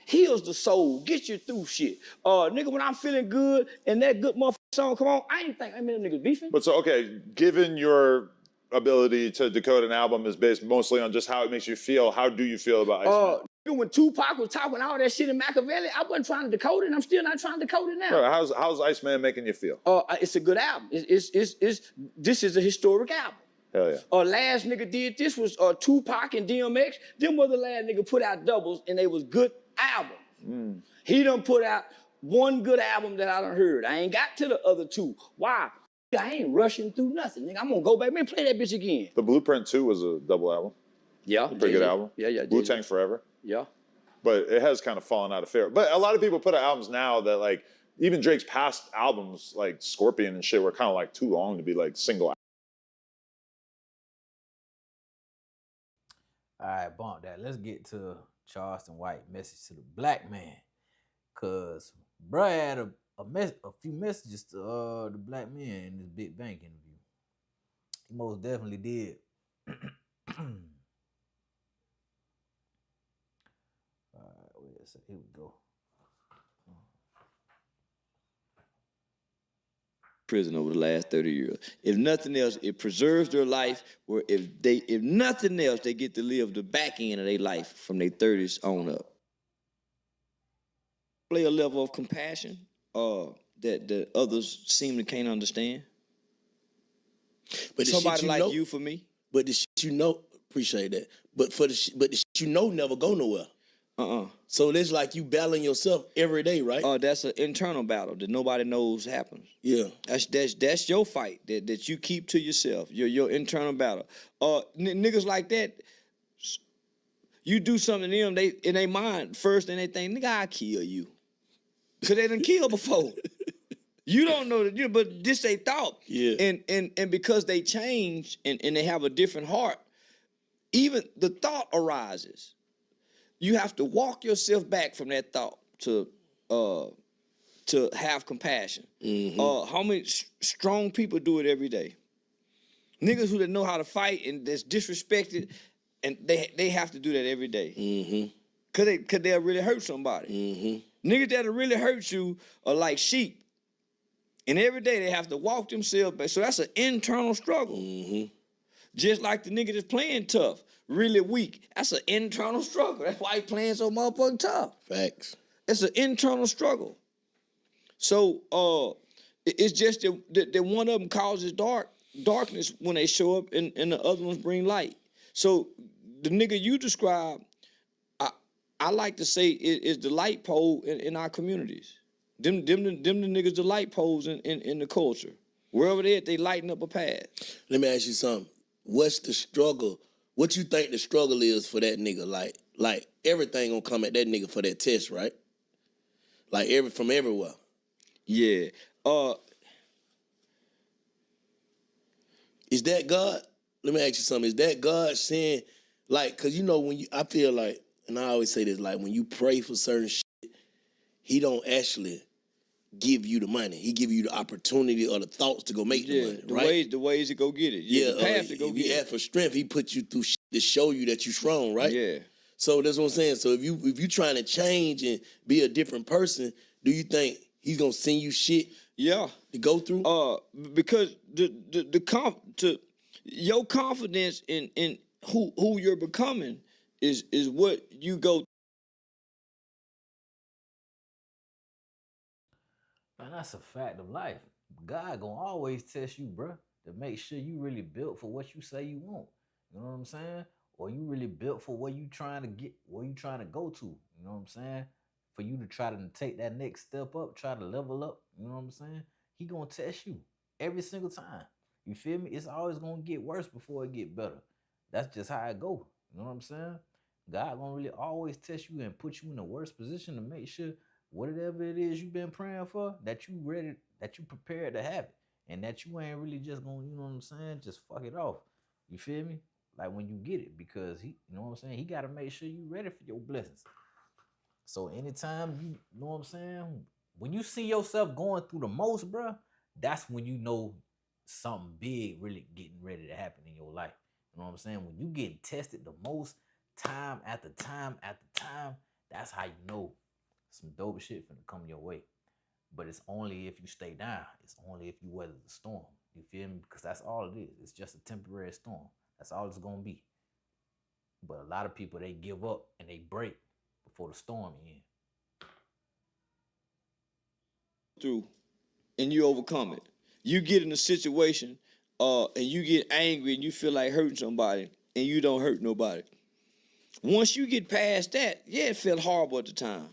heals the soul, gets you through shit. Nigga, when I'm feeling good and that good motherfucker song come on, I ain't think them niggas beefing. But so, okay, given your ability to decode an album is based mostly on just how it makes you feel, how do you feel about Iceman? When Tupac was talking all that shit in Machiavelli, I wasn't trying to decode it, and I'm still not trying to decode it now. Bro, how's Iceman making you feel? It's a good album. This is a historic album. Hell yeah. Last nigga did this was Tupac and DMX. Them was the last nigga put out doubles, and they was good albums. He done put out one good album that I done heard. I ain't got to the other two. Why? I ain't rushing through nothing, nigga. I'm gonna go back and play that bitch again. The Blueprint 2 was a double album. Yeah. Pretty good album. Yeah. Wu-Tang Forever. Yeah. But it has kind of fallen out of favor. But a lot of people put out albums now that, like, even Drake's past albums, like Scorpion and shit, were kind of like too long to be like single. All right, bump that. Let's get to Charleston White message to the black man. Cause bruh had a few messages to the black man in this Big Bank interview. He most definitely did. Wait a second. Here we go. Prison over the last 30 years. If nothing else, it preserves their life, where if nothing else, they get to live the back end of their life from their 30s on up. Play a level of compassion that others seem to can't understand. But somebody like you for me. But the shit appreciate that. But the shit never go nowhere. So it's like you battling yourself every day, right? That's an internal battle that nobody knows happens. Yeah. That's your fight that you keep to yourself, your internal battle. Niggas like that, you do something to them, they in their mind first, and they think, nigga, I'll kill you. Because they done killed before. You don't know that, but this they thought. Yeah. And because they change and they have a different heart, even the thought arises. You have to walk yourself back from that thought to have compassion. How many strong people do it every day? Niggas who know how to fight and that's disrespected, and they have to do that every day. Cause they'll really hurt somebody. Niggas that'll really hurt you are like sheep. And every day they have to walk themselves back. So that's an internal struggle. Just like the nigga that's playing tough, really weak. That's an internal struggle. That's why he playing so motherfucking tough. Facts. It's an internal struggle. So it's just that one of them causes darkness when they show up, and the other ones bring light. So the nigga you describe, I like to say is the light pole in our communities. Them the niggas, the light poles in the culture. Wherever they at, they lighten up a path. Let me ask you something. What's the struggle? What you think the struggle is for that nigga? Like everything gonna come at that nigga for that test, right? Like from everywhere. Yeah. Is that God? Let me ask you something. Is that God saying, like, cause I feel like, and I always say this, like when you pray for certain shit, he don't actually give you the money. He give you the opportunity or the thoughts to go make the money, right? The ways to go get it. The path to go get it. If you ask for strength, he put you through shit to show you that you strong, right? Yeah. So that's what I'm saying. So if you trying to change and be a different person, do you think he's gonna send you shit? Yeah. To go through? Because your confidence in who you're becoming is what you go. Man, that's a fact of life. God gonna always test you, bruh, to make sure you really built for what you say you want. You know what I'm saying? Or you really built for where you trying to get, where you trying to go to. You know what I'm saying? For you to try to take that next step up, try to level up. You know what I'm saying? He gonna test you every single time. You feel me? It's always gonna get worse before it get better. That's just how it go. You know what I'm saying? God gonna really always test you and put you in the worst position to make sure whatever it is you've been praying for, that you ready, that you prepared to have it. And that you ain't really just gonna, you know what I'm saying, just fuck it off. You feel me? Like when you get it, because he, you know what I'm saying, he gotta make sure you ready for your blessings. So anytime you know what I'm saying, when you see yourself going through the most, bro, that's when you know something big really getting ready to happen in your life. You know what I'm saying? When you getting tested the most, time after time after time, that's how you know some dope shit finna come your way. But it's only if you stay down. It's only if you weather the storm. You feel me? Because that's all it is. It's just a temporary storm. That's all it's gonna be. But a lot of people, they give up and they break before the storm ends. Through, and you overcome it. You get in a situation, and you get angry and you feel like hurting somebody, and you don't hurt nobody. Once you get past that, yeah, it felt horrible at the time.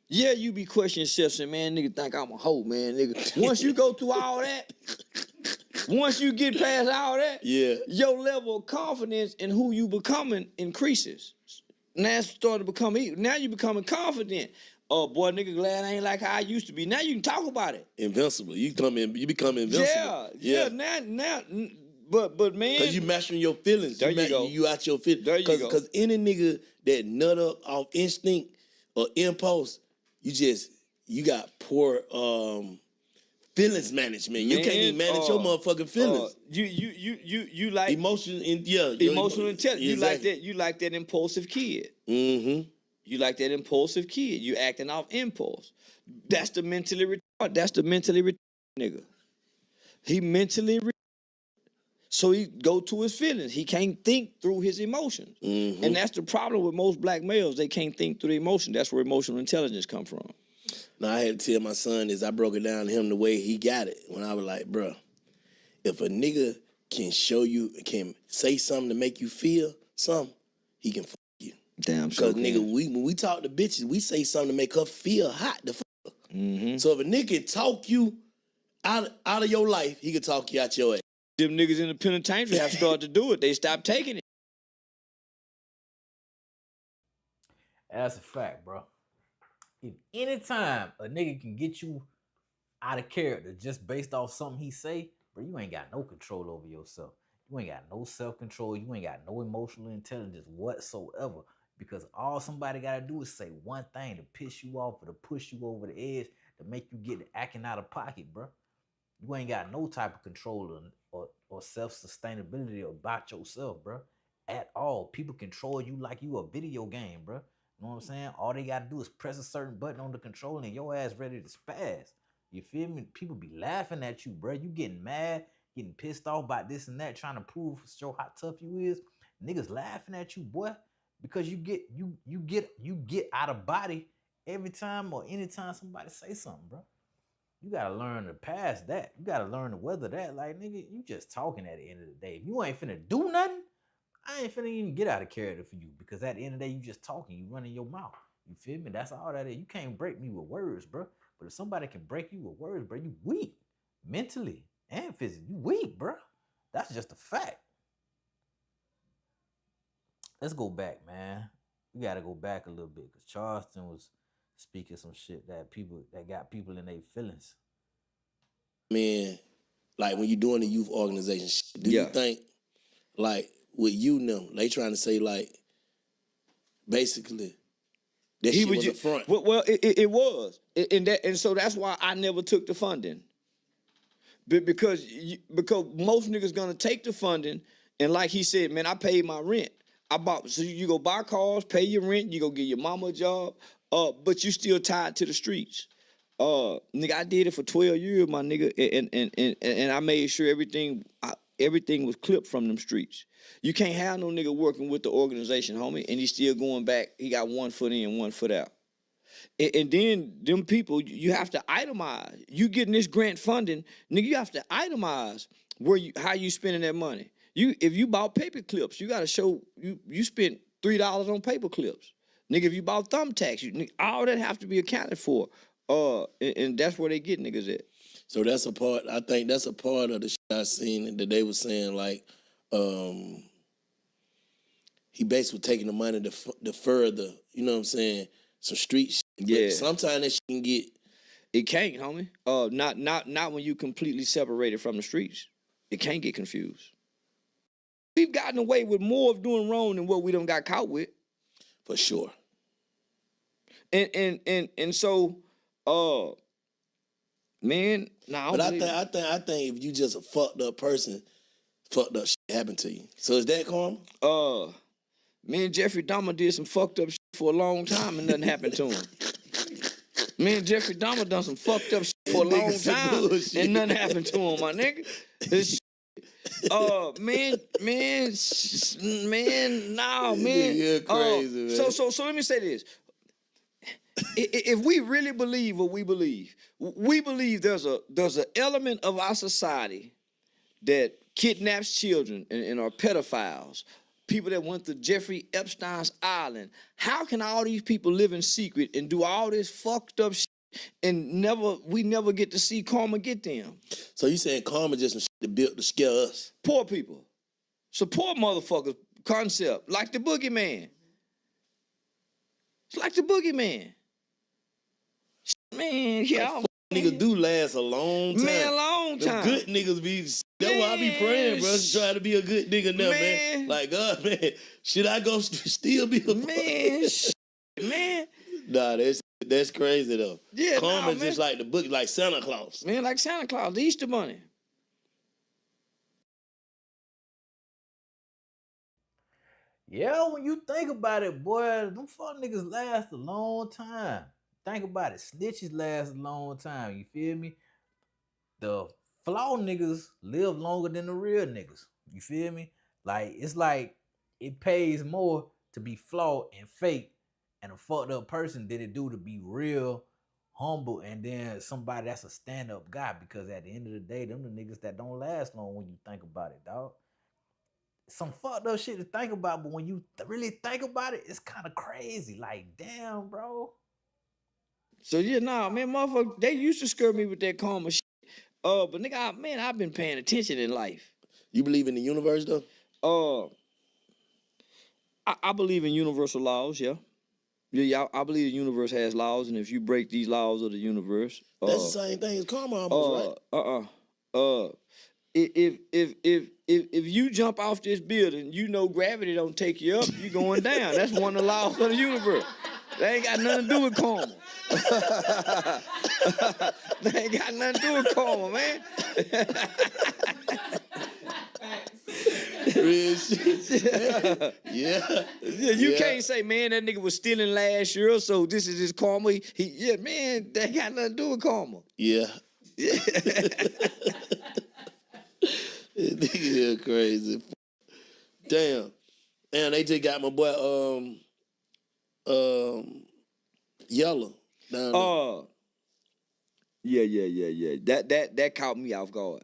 Yeah, you be questioning yourself, saying, man, nigga think I'm a hoe, man, nigga. Once you go through all that, once you get past all that, yeah, your level of confidence in who you becoming increases. Now it's starting to become easy. Now you becoming confident. Oh, boy, nigga, glad I ain't like how I used to be. Now you can talk about it. Invincible. You become invincible. Yeah. Now, but man, cause you mastering your feelings. There you go. You out your feelings. There you go. Cause any nigga that nut up off instinct or impulse, you got poor feelings management. You can't even manage your motherfucking feelings. You like emotional intelligence. Exactly. You like that impulsive kid. Mm-hmm. You like that impulsive kid. You acting off impulse. That's the mentally retarded. That's the mentally retarded nigga. He mentally retarded. So he go to his feelings. He can't think through his emotions. Mm-hmm. And that's the problem with most black males. They can't think through their emotion. That's where emotional intelligence come from. Now, I had to tell my son this. I broke it down to him the way he got it. When I was like, bro, if a nigga can say something to make you feel something, he can fuck you. Damn, because nigga, when we talk to bitches, we say something to make her feel hot. The fuck. Mm-hmm. So if a nigga can talk you out of your life, he can talk you out your ass. Them niggas in the penitentiary have started to do it. They stopped taking it. That's a fact, bro. If anytime a nigga can get you out of character just based off something he say, bro, you ain't got no control over yourself. You ain't got no self-control. You ain't got no emotional intelligence whatsoever. Because all somebody got to do is say one thing to piss you off or to push you over the edge to make you get acting out of pocket, bro. You ain't got no type of control or self-sustainability about yourself, bro, at all. People control you like you a video game, bro. You know what I'm saying? All they got to do is press a certain button on the controller and your ass ready to spaz. You feel me? People be laughing at you, bro. You getting mad, getting pissed off about this and that, trying to show how tough you is. Niggas laughing at you, boy, because you get out of body every time or anytime somebody say something, bro. You gotta learn to pass that. You gotta learn to weather that. Like, nigga, you just talking at the end of the day. If you ain't finna do nothing, I ain't finna even get out of character for you. Because at the end of the day, you just talking. You running your mouth. You feel me? That's all that is. You can't break me with words, bro. But if somebody can break you with words, bro, you weak. Mentally and physically. You weak, bro. That's just a fact. Let's go back, man. We gotta go back a little bit. Because Charleston was speaking some shit that got people in their feelings. Man, like when you're doing the youth organization shit, do you think, like, with you and them, they trying to say, like, basically, that shit was a front? Well, it was. And so that's why I never took the funding. Because most niggas gonna take the funding, and like he said, man, I paid my rent. So you go buy cars, pay your rent, you go get your mama a job, but you still tied to the streets. Nigga, I did it for 12 years, my nigga, and I made sure everything was clipped from them streets. You can't have no nigga working with the organization, homie, and he's still going back. He got 1 foot in, 1 foot out. And then them people, you have to itemize. You getting this grant funding, nigga, you have to itemize how you spending that money. If you bought paper clips, you gotta show you spent $3 on paper clips. Nigga, if you bought thumbtacks, all that have to be accounted for. And that's where they get niggas at. So that's a part. I think that's a part of the shit I seen that they was saying, like, he basically taking the money to further, you know what I'm saying, some street shit. Yeah. But sometimes that shit can get. It can't, homie. Not when you completely separated from the streets. It can't get confused. We've gotten away with more of doing wrong than what we done got caught with. For sure. And so, man, nah. But I think if you just a fucked up person, fucked up shit happened to you. So is that karma? Me and Jeffrey Dahmer did some fucked up shit for a long time and nothing happened to him. Me and Jeffrey Dahmer done some fucked up shit for a long time and nothing happened to him, my nigga. Man, nah, man. You're crazy, man. So let me say this. if we really believe what we believe there's an element of our society that kidnaps children and are pedophiles, people that went to Jeffrey Epstein's island. How can all these people live in secret and do all this fucked up shit and we never get to see karma get them? So you saying karma just some shit built to scare us? Poor people. Support motherfuckers concept. Like the boogeyman. It's like the boogeyman. Man, yeah. Niggas do last a long time. Man, a long time. The good niggas be. That's why I be praying, bro. Try to be a good nigga now, man. Like, God, man, should I go still be a man? Man. Nah, that's crazy though. Yeah, karma's just like the book, like Santa Claus. Man, like Santa Claus, the Easter Bunny. Yeah, when you think about it, boy, them fuck niggas last a long time. Think about it. Snitches last a long time. You feel me? The flaw niggas live longer than the real niggas. You feel me? Like, it's like it pays more to be flawed and fake and a fucked up person than it do to be real, humble, and then somebody that's a stand-up guy. Because at the end of the day, them the niggas that don't last long when you think about it, dog. Some fucked up shit to think about, but when you really think about it, it's kind of crazy. Like, damn, bro. So yeah, man, motherfucker, they used to scare me with that karma shit. But nigga, I've been paying attention in life. You believe in the universe though? I believe in universal laws, yeah. Yeah, I believe the universe has laws, and if you break these laws of the universe, that's the same thing as karma, almost, right? If you jump off this building, you know gravity don't take you up, you going down. That's one of the laws of the universe. They ain't got nothing to do with karma. They ain't got nothing to do with karma, man. Real shit. Yeah. You can't say, man, that nigga was stealing last year, so this is his karma. Yeah, man, that got nothing to do with karma. Yeah. Nigga crazy. Damn. And they just got my boy Yellow down there. Yeah. That caught me off guard.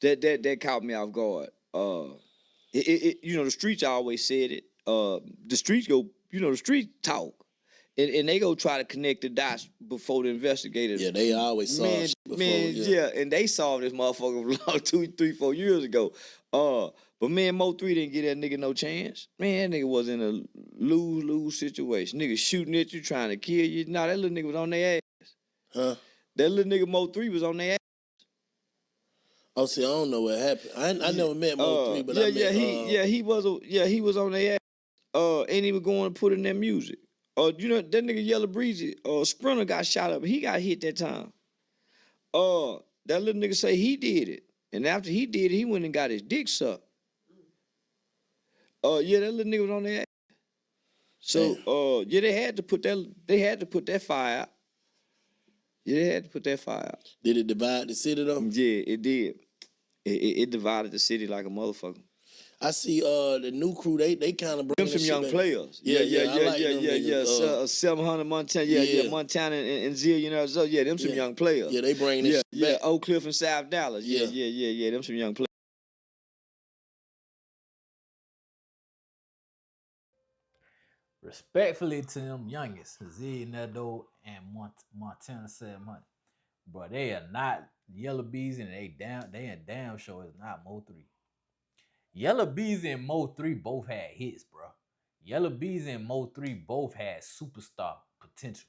That caught me off guard. You know, the streets always said it. The streets go, you know, the streets talk. And they go try to connect the dots before the investigators. Yeah, they always saw shit before. Yeah, and they saw this motherfucker like 2, 3, 4 years ago. But man, Mo 3 didn't give that nigga no chance. Man, that nigga was in a lose-lose situation. Nigga shooting at you, trying to kill you. Nah, that little nigga was on their ass. Huh? That little nigga Mo 3 was on their ass. Oh, see, I don't know what happened. I never met Mo 3, but he was on their ass. And he was going to put in their music. You know, that nigga Yellow Breezy, Sprinter got shot up. He got hit that time. That little nigga say he did it. And after he did it, he went and got his dick sucked. Yeah, that little nigga was on their ass. So, yeah, they had to put that fire out. Yeah, they had to put that fire out. Did it divide the city though? Yeah, it did. It divided the city like a motherfucker. I see the new crew, they kind of bring them some young players. Yeah. 700 Montana, Montana and Zillion. So yeah, them some young players. Yeah, they bring this back. Oak Cliff and South Dallas. Yeah, them some young players. Respectfully to them youngest, Zillion and Montana 700. Bro, they are not Yellow Bees, and they in damn sure is not Mo 3. Yellow Bees and Mo 3 both had hits, bro. Yellow Bees and Mo 3 both had superstar potential.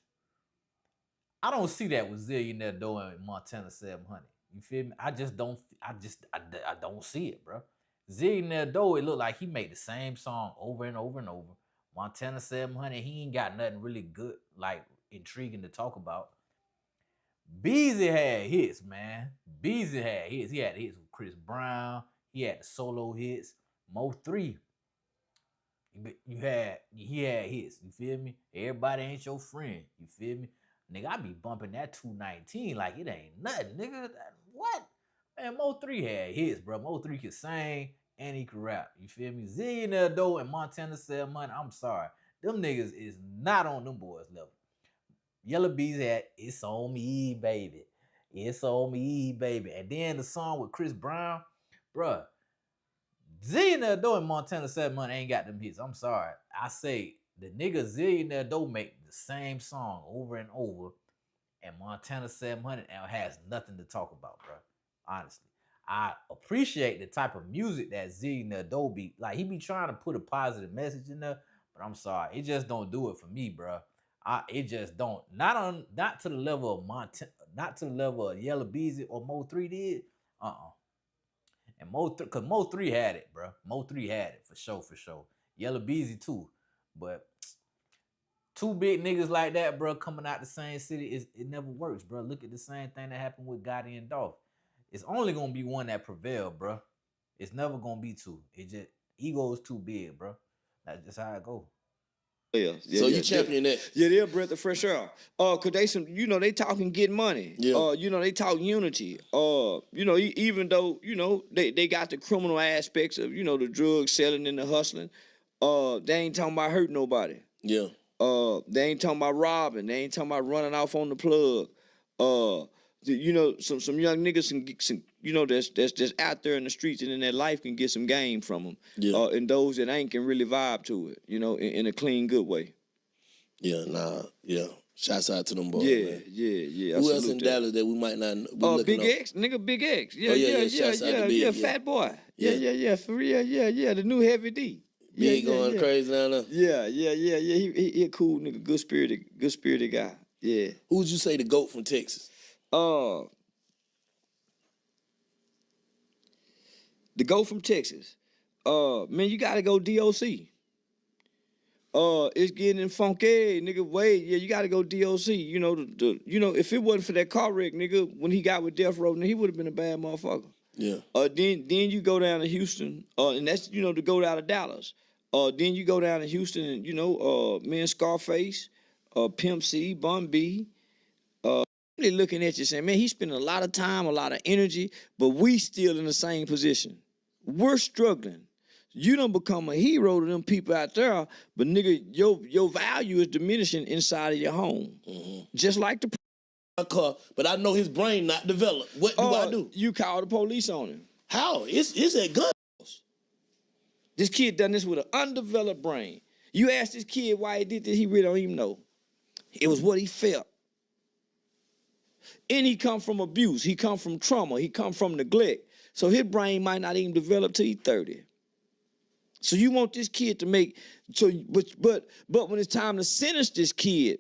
I don't see that with Zillion and Montana 700. You feel me? I don't see it, bro. Zillion it looked like he made the same song over and over and over. Montana 700, he ain't got nothing really good, like intriguing to talk about. Beezy had hits, man. Beezy had hits. He had hits with Chris Brown. He had the solo hits. Mo 3, he had hits. You feel me? Everybody ain't your friend. You feel me? Nigga, I be bumping that 219 like it ain't nothing, nigga. What? Man, Mo 3 had hits, bro. Mo 3 could sing and he could rap. You feel me? Zillion and Montana 700, I'm sorry. Them niggas is not on them boys' level. Yellow Bees had "It's on Me, Baby." It's on me, baby. And then the song with Chris Brown, bruh. Zillionaire Doe and Montana 7 Money ain't got them hits. I'm sorry. I say the nigga Zillionaire Doe make the same song over and over, and Montana 700 has nothing to talk about, bro. Honestly, I appreciate the type of music that Zillionaire Doe be like. He be trying to put a positive message in there, but I'm sorry, it just don't do it for me, bro. It just don't. Not to the level of not to the level of Yellow Beezy or Mo 3 did. And cause Mo 3 had it, bro. Mo 3 had it for sure. Yellow Beezy too. But two big niggas like that, bro, coming out the same city, it never works, bro. Look at the same thing that happened with Gotti and Dolph. It's only gonna be one that prevail, bro. It's never gonna be two. It just ego is too big, bro. That's just how it go. Yeah, so you champion that? Yeah, they're a breath of fresh air. Cause they they talking get money. Yeah. They talk unity. Even though they got the criminal aspects of the drug selling and the hustling. They ain't talking about hurting nobody. Yeah. They ain't talking about robbing. They ain't talking about running off on the plug. Some young niggas can get some, that's out there in the streets and in their life can get some game from them. Yeah. And those that ain't can really vibe to it, in a clean, good way. Yeah, yeah. Shouts out to them boys. Yeah, man. yeah. Who else in Dallas that we might not be Big up? X, nigga, Big X. Yeah, Shouts out to Big, yeah. Fat boy. Yeah, for real, yeah. The new Heavy D. Big going crazy down there. Yeah. He a cool nigga, good spirited guy. Yeah. Who would you say the GOAT from Texas? The GOAT from Texas. Man, you gotta go DOC. It's getting funky, nigga. Wait, yeah, you gotta go DOC. If it wasn't for that car wreck, nigga, when he got with Death Row, he would have been a bad motherfucker. Yeah. Then you go down to Houston, and that's to go out of Dallas. Then you go down to Houston, and me and Scarface, Pimp C, Bun B. They looking at you saying, man, he's spending a lot of time, a lot of energy, but we still in the same position. We're struggling. You don't become a hero to them people out there, but nigga, your value is diminishing inside of your home. Mm-hmm. Just like the car, but I know his brain not developed. What do I do? You call the police on him. How? It's at gun. This kid done this with an undeveloped brain. You ask this kid why he did this, he really don't even know. It was what he felt. And he come from abuse. He come from trauma. He come from neglect. So his brain might not even develop till he's 30. So you want this kid to but when it's time to sentence this kid,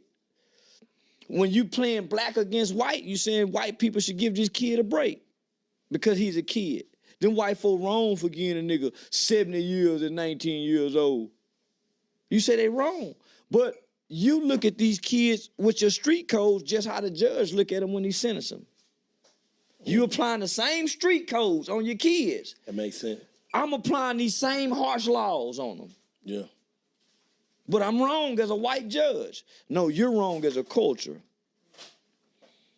when you playing black against white, you saying white people should give this kid a break because he's a kid. Them white folk wrong for giving a nigga 70 years and 19 years old. You say they wrong. But you look at these kids with your street codes just how the judge look at them when he sentenced them. You applying the same street codes on your kids. That makes sense. I'm applying these same harsh laws on them. Yeah. But I'm wrong as a white judge. No, you're wrong as a culture.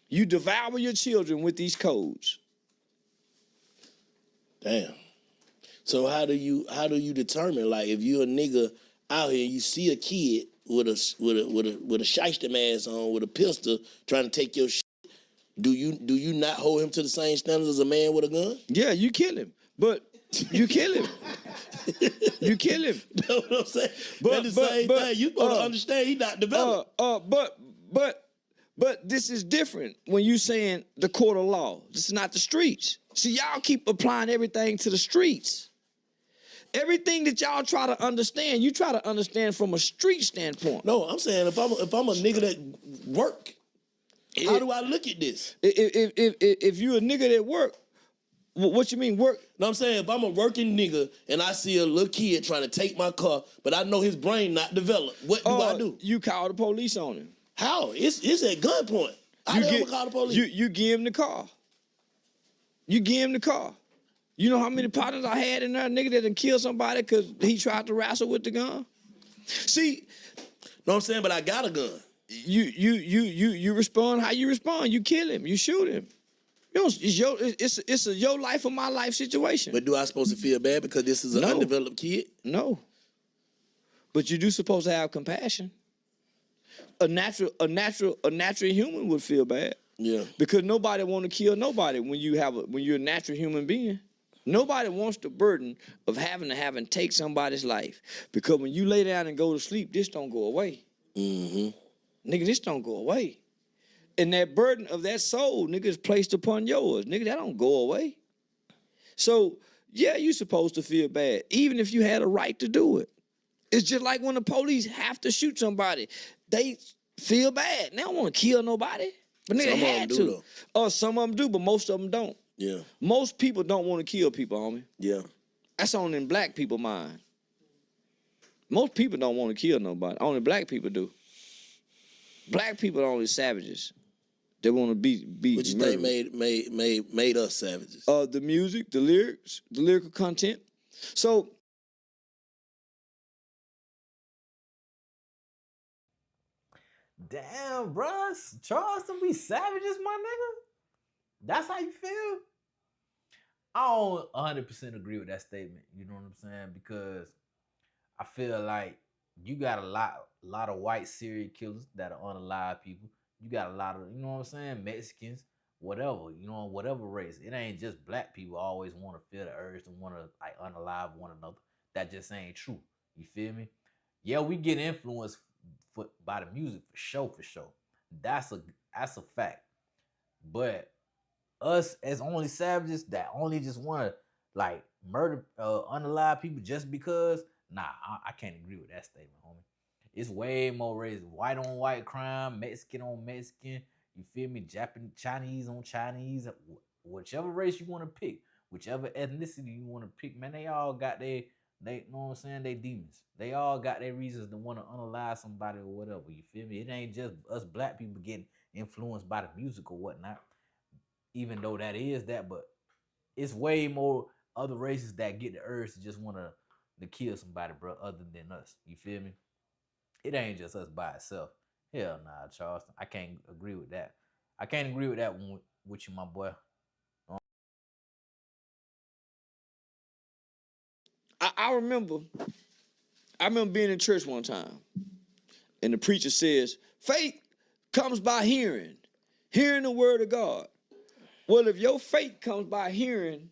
You devour your children with these codes. Damn. So how do you determine, like, if you're a nigga out here and you see a kid with a shyster mask on, with a pistol, trying to take your shit, do you not hold him to the same standards as a man with a gun? Yeah, you kill him. But you kill him. You kill him. You know what I'm saying? But the same thing. You supposed to understand he not developed. But this is different when you saying the court of law. This is not the streets. See, y'all keep applying everything to the streets. Everything that y'all try to understand, you try to understand from a street standpoint. No, I'm saying if I'm a nigga that work, how do I look at this? If you a nigga that work, what you mean work? No, I'm saying if I'm a working nigga and I see a little kid trying to take my car, but I know his brain not developed, what do I do? You call the police on him. How? It's at gunpoint. How do I call the police? You give him the car. You give him the car. You know how many partners I had in there, nigga, that done killed somebody because he tried to wrestle with the gun? See, no, I'm saying, but I got a gun. You respond how you respond. You kill him. You shoot him. It's a your life or my life situation. But do I supposed to feel bad because this is an undeveloped kid? No. But you do supposed to have compassion. A natural human would feel bad. Yeah. Because nobody want to kill nobody when you're a natural human being. Nobody wants the burden of having to take somebody's life. Because when you lay down and go to sleep, this don't go away. Nigga, this don't go away. And that burden of that soul, nigga, is placed upon yours. Nigga, that don't go away. So, yeah, you supposed to feel bad, even if you had a right to do it. It's just like when the police have to shoot somebody. They feel bad. They don't want to kill nobody. But nigga, Some they of 'em had do, to. though. Oh, some of them do, but most of them don't. Yeah. Most people don't want to kill people, homie. Yeah. That's only in black people's mind. Most people don't want to kill nobody. Only black people do. Black people are only savages. They want to be What you think made us savages? The music, the lyrics, the lyrical content. So Damn, bruh. Charleston, we savages, my nigga. That's how you feel? I don't 100% agree with that statement. You know what I'm saying? Because I feel like you got a lot of white serial killers that are unalive people. You got a lot of, you know what I'm saying, Mexicans, whatever, you know, whatever race. It ain't just black people always want to feel the urge to want to like unalive one another. That just ain't true. You feel me? Yeah, we get influenced by the music for sure. That's a fact. But us as only savages that only just want to like murder unalive people just because, nah, I can't agree with that statement, homie. It's way more race, white on white crime, Mexican on Mexican. You feel me? Japanese, Chinese on Chinese, whichever race you want to pick, whichever ethnicity you want to pick, man, they all got they know what I'm saying, they demons. They all got their reasons to want to unalive somebody or whatever. You feel me? It ain't just us black people getting influenced by the music or whatnot, even though that is that, but it's way more other races that get the urge to just want to kill somebody, bro, other than us. You feel me? It ain't just us by itself. Hell nah, Charleston. I can't agree with that. I can't agree with that one with you, my boy. I remember being in church one time, and the preacher says, faith comes by hearing the word of God. Well, if your faith comes by hearing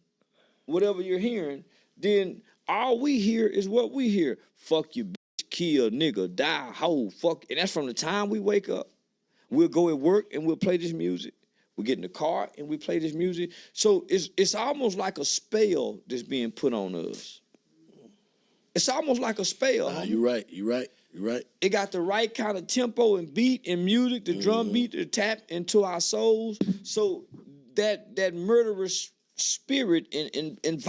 whatever you're hearing, then all we hear is what we hear. Fuck you, bitch, kill, nigga, die, hoe, fuck. And that's from the time we wake up. We'll go at work and we'll play this music. We get in the car and we play this music. So it's almost like a spell that's being put on us. It's almost like a spell. Nah, you're right. It got the right kind of tempo and beat and music, the drum beat to tap into our souls. So that murderous spirit and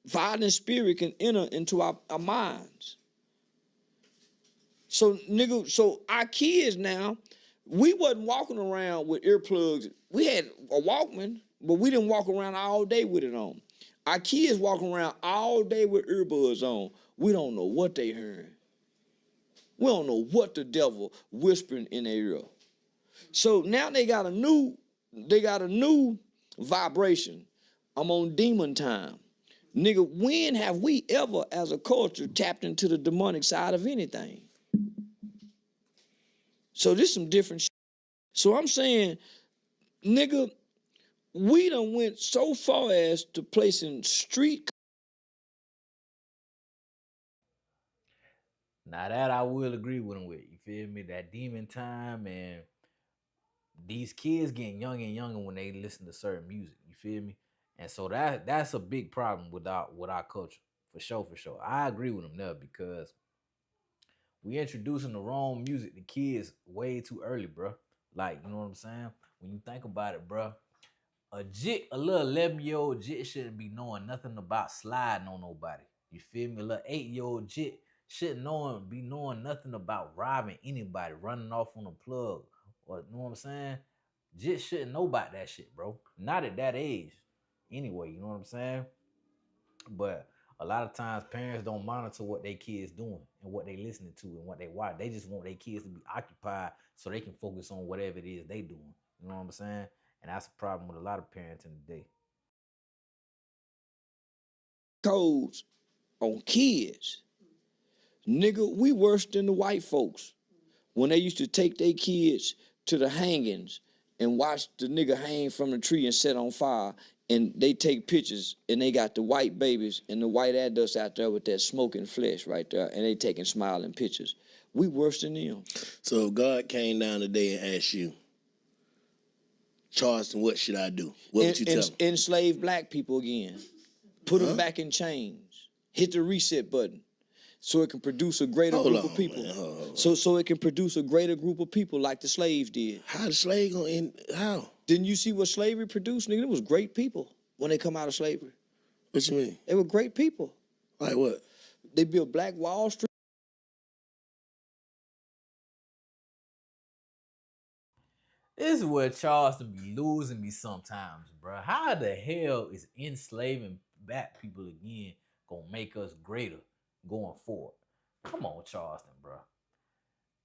violent spirit can enter into our minds. So nigga, so our kids now, we wasn't walking around with earplugs. We had a Walkman, but we didn't walk around all day with it on. Our kids walking around all day with earbuds on. We don't know what they hearing. We don't know what the devil whispering in their ear. So now they got a new vibration. I'm on demon time. Nigga, when have we ever as a culture tapped into the demonic side of anything? So this some different shit. So I'm saying, nigga, we done went so far as to placing street. Now that I will agree with him with. You feel me? That demon time, and these kids getting younger and younger when they listen to certain music. You feel me? And so that's a big problem with our culture. For sure. I agree with him there because we introducing the wrong music to kids way too early, bro. Like, you know what I'm saying? When you think about it, bro, a little 11-year-old jit shouldn't be knowing nothing about sliding on nobody. You feel me? A little 8-year-old jit shouldn't be knowing nothing about robbing anybody, running off on a plug, or you know what I'm saying? Jit shouldn't know about that shit, bro. Not at that age. Anyway, you know what I'm saying? But a lot of times parents don't monitor what their kids doing and what they listening to and what they watch. They just want their kids to be occupied so they can focus on whatever it is they doing. You know what I'm saying? And that's a problem with a lot of parents in the day. Codes on kids. Nigga, we worse than the white folks. when they used to take their kids to the hangings and watch the nigga hang from the tree and set on fire, and they take pictures, and they got the white babies and the white adults out there with that smoking flesh right there, and they taking smiling pictures. We worse than them. So if God came down today and asked you, Charleston, what should I do? What would you tell him? Enslave black people again. Put them back in chains. Hit the reset button so it can produce a greater group of people. Man, so it can produce a greater group of people like the slaves did. How the slave gonna end? How? Didn't you see what slavery produced, nigga? It was great people when they come out of slavery. What you mean? They were great people. Like what? They built Black Wall Street. This is where Charleston be losing me sometimes, bro. How the hell is enslaving black people again gonna make us greater going forward? Come on, Charleston, bro.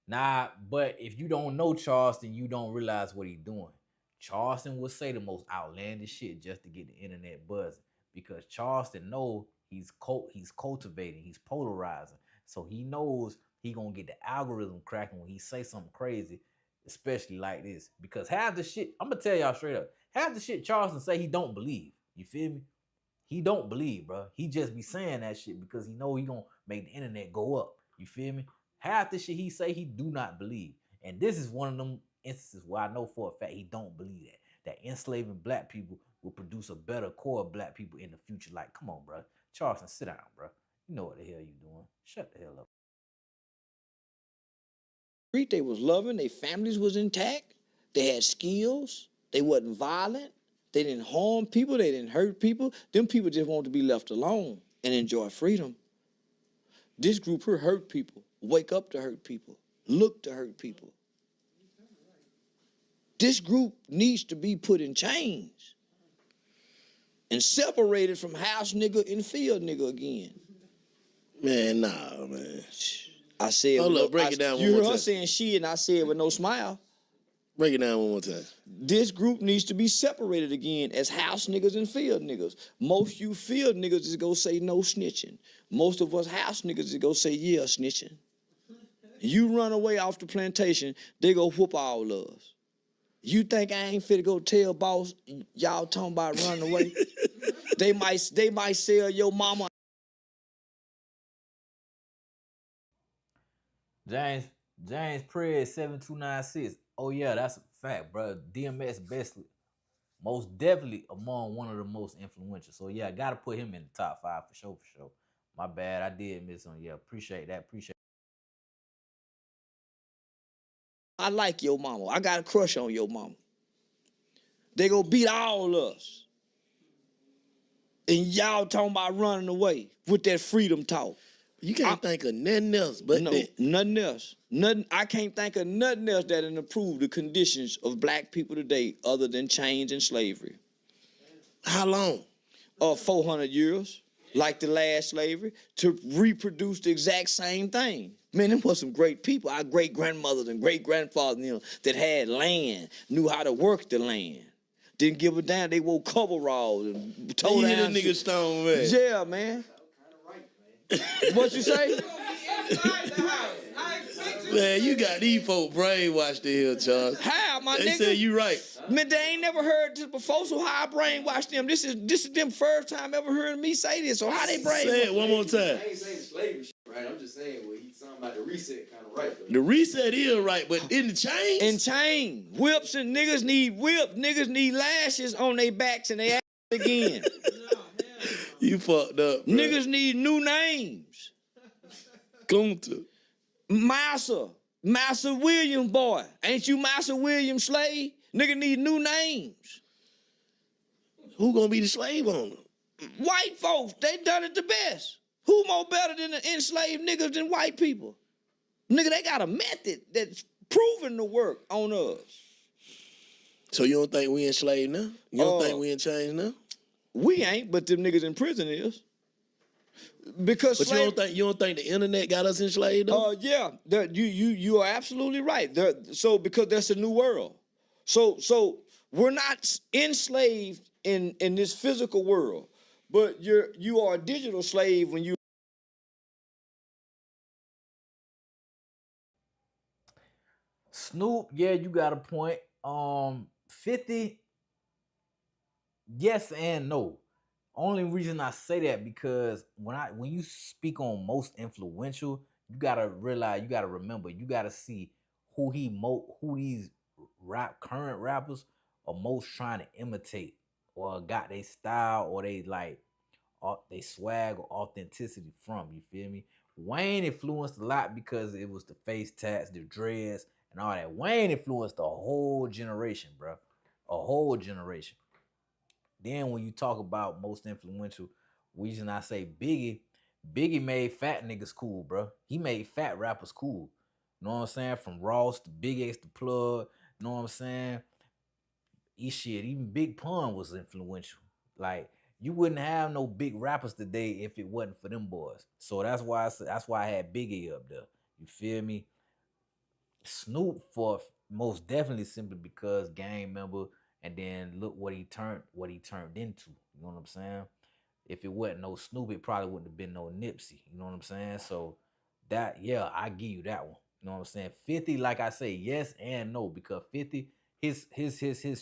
Nah, but if you don't know Charleston, you don't realize what he's doing. Charleston will say the most outlandish shit just to get the internet buzzing, because Charleston know he's cultivating, he's polarizing, so he knows he gonna get the algorithm cracking when he say something crazy, especially like this. Because half the shit, I'm gonna tell y'all straight up, half the shit Charleston say he don't believe. You feel me? He don't believe, bro. He just be saying that shit because he know he gonna make the internet go up. You feel me? Half the shit he say he do not believe. And this is one of them instances where I know for a fact he don't believe that enslaving black people will produce a better core of black people in the future. Like, come on, bro. Charleston, sit down, bro. You know what the hell you doing. Shut the hell up. They was loving, their families was intact, they had skills, they wasn't violent, they didn't harm people, they didn't hurt people. Them people just want to be left alone and enjoy freedom. This group here hurt people, wake up to hurt people, look to hurt people. This group needs to be put in chains and separated from house nigga and field nigga again. Man, nah, man. I said, hold up, break it down one more time. You heard her saying she, and I said with no smile. Break it down one more time. This group needs to be separated again as house niggas and field niggas. Most you field niggas is go say no snitching. Most of us house niggas is go say yeah snitching. You run away off the plantation, they go whoop all of us. You think I ain't fit to go tell boss y'all talking about running away? They might sell your mama. James Perez 7296. Oh yeah, that's a fact, bro. DMX Bestly, most definitely among one of the most influential. So yeah, I gotta put him in the top 5 for sure. My bad, I did miss him. Yeah, appreciate that. I like your mama. I got a crush on your mama. They gonna beat all of us. And y'all talking about running away with that freedom talk. You can't think of nothing else but no, that. Nothing else. I can't think of nothing else that will improve the conditions of black people today other than chains and slavery. How long? 400 years, like the last slavery, to reproduce the exact same thing. Man, them was some great people. Our great-grandmothers and great-grandfathers, that had land, knew how to work the land. Didn't give a damn. They wore coveralls and told you hit a nigga stone, man. Yeah, man. What you say? Man, you got these folk brainwashed the hell, Charles. How, my nigga? They said you right. Man, they ain't never heard this before, so how I brainwashed them? This is them first time ever hearing me say this, so how they brainwashed? Say it one more time. I ain't saying slavery shit, right? I'm just saying, well, he's talking about the reset kind of right. Though. The reset is right, but in the chains? In chain. Whips and niggas need whip. Niggas need lashes on their backs and they ass again. You fucked up, bro. Niggas need new names. Kunta. Massa Williams, boy. Ain't you Massa Williams slave? Nigga need new names. Who gonna be the slave owner? White folks, they done it the best. Who more better than the enslaved niggas than white people? Nigga, they got a method that's proven to work on us. So you don't think we enslaved now? You don't think we in chains now? We ain't, but them niggas in prison is. Because but you don't think the internet got us enslaved though? Yeah, you are absolutely right. So because that's a new world. So we're not enslaved in this physical world, but you are a digital slave when you. Snoop, yeah, you got a point. 50, yes and no. Only reason I say that because when you speak on most influential, you gotta realize, you gotta remember, you gotta see who these current rappers are most trying to imitate or got their style or they swag or authenticity from. You feel me? Wayne influenced a lot because it was the face tats, the dreads, and all that. Wayne influenced a whole generation, bro. A whole generation. Then when you talk about most influential, reason I say Biggie made fat niggas cool, bro. He made fat rappers cool. You know what I'm saying? From Ross to Big X to Plug. You know what I'm saying? Even Big Pun was influential. Like you wouldn't have no big rappers today if it wasn't for them boys. So that's why I had Biggie up there. You feel me? Snoop for most definitely simply because gang member, and then look what he turned into. You know what I'm saying? If it wasn't no Snoop, it probably wouldn't have been no Nipsey. You know what I'm saying? So that, yeah, I give you that one. You know what I'm saying? 50, like I say, yes and no, because 50, his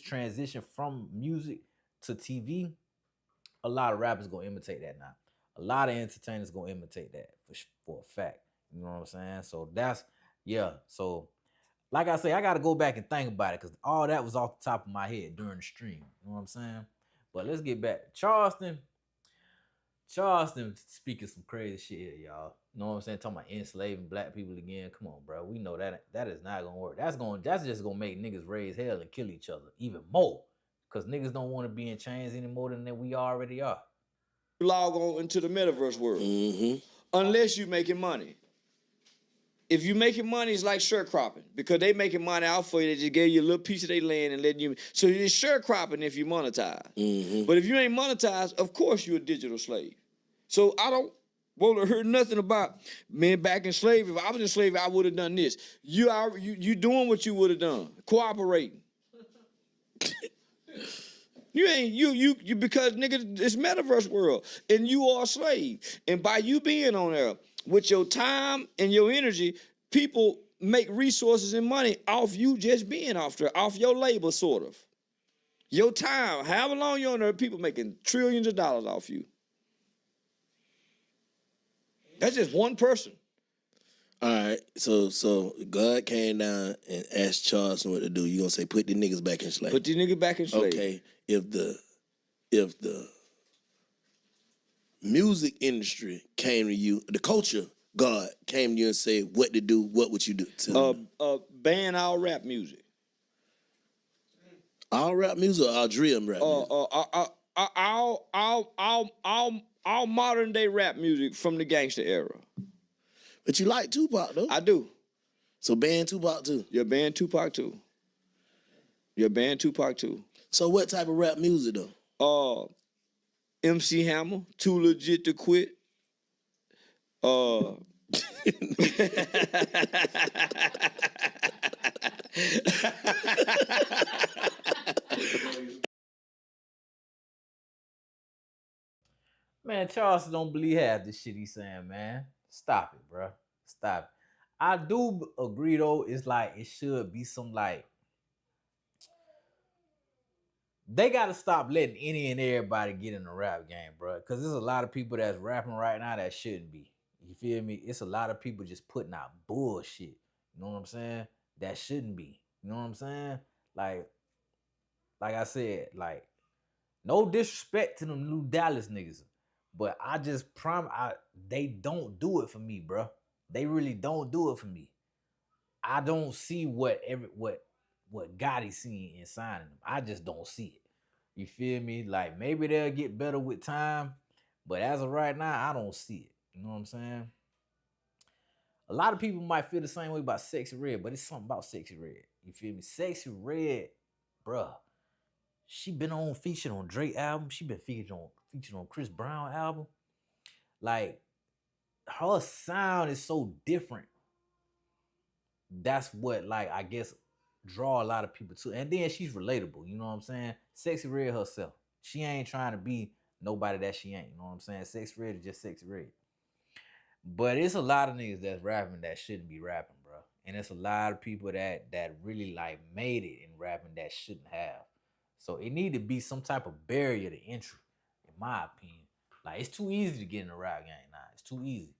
transition from music to TV, a lot of rappers gonna imitate that now. A lot of entertainers gonna imitate that for a fact. You know what I'm saying? So that's, yeah. So like I say, I got to go back and think about it because all that was off the top of my head during the stream. You know what I'm saying? But let's get back. Charleston speaking some crazy shit here, y'all. You know what I'm saying? Talking about enslaving black people again. Come on, bro. We know that is not gonna work. That's just gonna make niggas raise hell and kill each other even more. Cause niggas don't want to be in chains anymore than that we already are. Log on into the metaverse world. Unless you making money. If you making money, it's like sharecropping because they making money out for you. They just gave you a little piece of their land and letting you. So it's sharecropping if you monetize. But if you ain't monetized, of course you're a digital slave. So I don't want to hear nothing about men back in slavery. If I was in slavery, I would have done this. You doing what you would have done, cooperating. You ain't you because nigga, it's metaverse world and you are a slave. And by you being on there with your time and your energy, people make resources and money off you just being off there, off your labor sort of. Your time, however long you're on there, people making trillions of dollars off you. That's just one person. All right, so God came down and asked Charleston what to do. You gonna say put the niggas back in slavery? Put the niggas back in slavery. Okay, if the music industry came to you, the culture God came to you and said what to do, what would you do? Ban all rap music. All rap music or all drill rap music? All modern day rap music from the gangster era. But you like Tupac though? I do. So ban Tupac too? Yeah, ban Tupac too. Yeah, ban Tupac too. So what type of rap music though? MC Hammer, Too Legit to Quit. Man, Charles don't believe half this shit he's saying, man. Stop it, bro. Stop it. I do agree though. It's like it should be some like they gotta stop letting any and everybody get in the rap game, bro. Cause there's a lot of people that's rapping right now that shouldn't be. You feel me? It's a lot of people just putting out bullshit. You know what I'm saying? That shouldn't be. You know what I'm saying? Like I said, like no disrespect to them New Dallas niggas, but I just they don't do it for me, bro. They really don't do it for me. I don't see what Gotti seen in signing them. I just don't see it. You feel me? Like maybe they'll get better with time, but as of right now, I don't see it. You know what I'm saying? A lot of people might feel the same way about Sexy Red, but it's something about Sexy Red. You feel me? Sexy Red, bruh. She been featured on Drake album. She been featured on Chris Brown album. Like her sound is so different. That's what like I guess draw a lot of people to. And then she's relatable. You know what I'm saying? Sexy Red herself. She ain't trying to be nobody that she ain't. You know what I'm saying? Sexy Red is just Sexy Red. But it's a lot of niggas that's rapping that shouldn't be rapping, bro. and it's a lot of people that really like made it in rapping that shouldn't have. So it need to be some type of barrier to entry, in my opinion. Like it's too easy to get in the rap game now. It's too easy.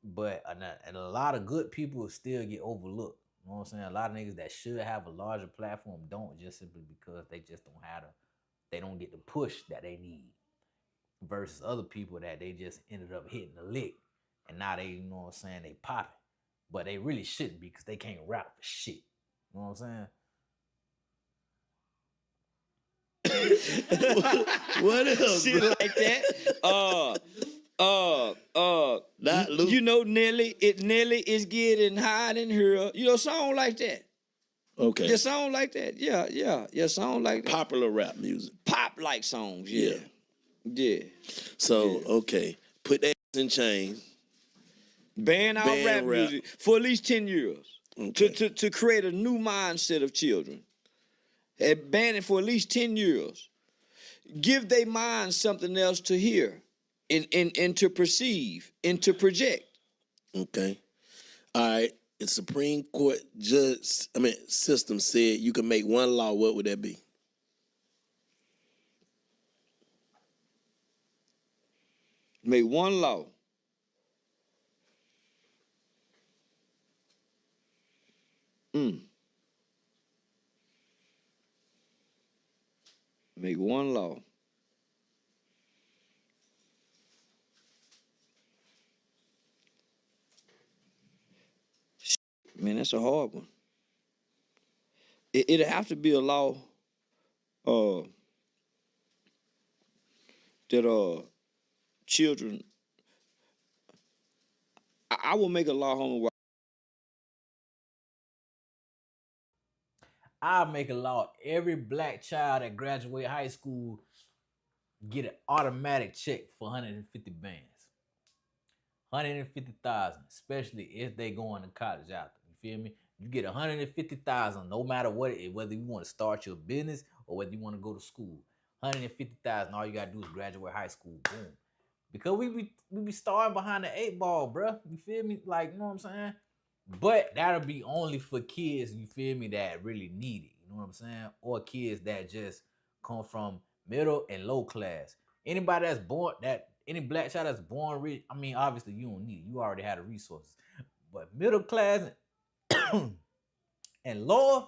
But and a lot of good people still get overlooked. You know what I'm saying? A lot of niggas that should have a larger platform don't, just simply because they just don't have they don't get the push that they need. Versus other people that they just ended up hitting the lick, and now they, you know what I'm saying, they popping. But they really shouldn't be, because they can't rap for shit. You know what I'm saying? What else? Shit like that. You know, Nelly is getting high in here. You know, song like that. Okay. Yeah, song like that. Yeah, song like that. Popular rap music. Pop like songs, yeah. So, okay. Put that in chains. Ban our rap music for at least 10 years. Okay. To create a new mindset of children. And ban it for at least 10 years. Give their minds something else to hear and to perceive and to project. Okay. All right. The Supreme Court system said you can make one law. What would that be? Make one law. Make one law. Man, that's a hard one. It'd have to be a law that children. I will make a law, homie, where I'll make a law. Every black child that graduate high school get an automatic check for 150 bands. 150,000, especially if they going to college after. You feel me? You get 150,000 no matter what, whether you want to start your business or whether you want to go to school. 150,000, all you gotta do is graduate high school. Boom. Because we be starting behind the 8 ball, bruh. You feel me? Like, you know what I'm saying? But that'll be only for kids, you feel me, that really need it. You know what I'm saying? Or kids that just come from middle and low class. Anybody that's born, any black child that's born rich, I mean, obviously you don't need it. You already have the resources. But middle class and lower,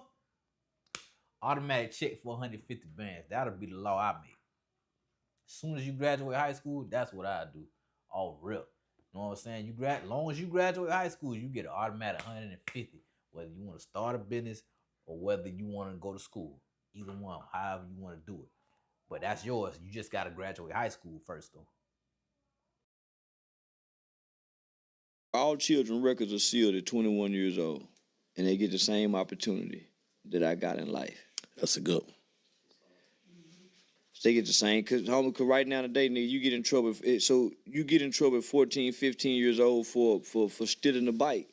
automatic check for 150 bands. That'll be the law I make. As soon as you graduate high school, that's what I do. All rip. You know what I'm saying? Long as you graduate high school, you get an automatic 150, whether you want to start a business or whether you want to go to school. Either one, however you want to do it. But that's yours. You just got to graduate high school first, though. all children records are sealed at 21 years old, and they get the same opportunity that I got in life. That's a good one. They get the same, cause right now today, nigga, you get in trouble. So you get in trouble at 14, 15 years old for stealing a bike.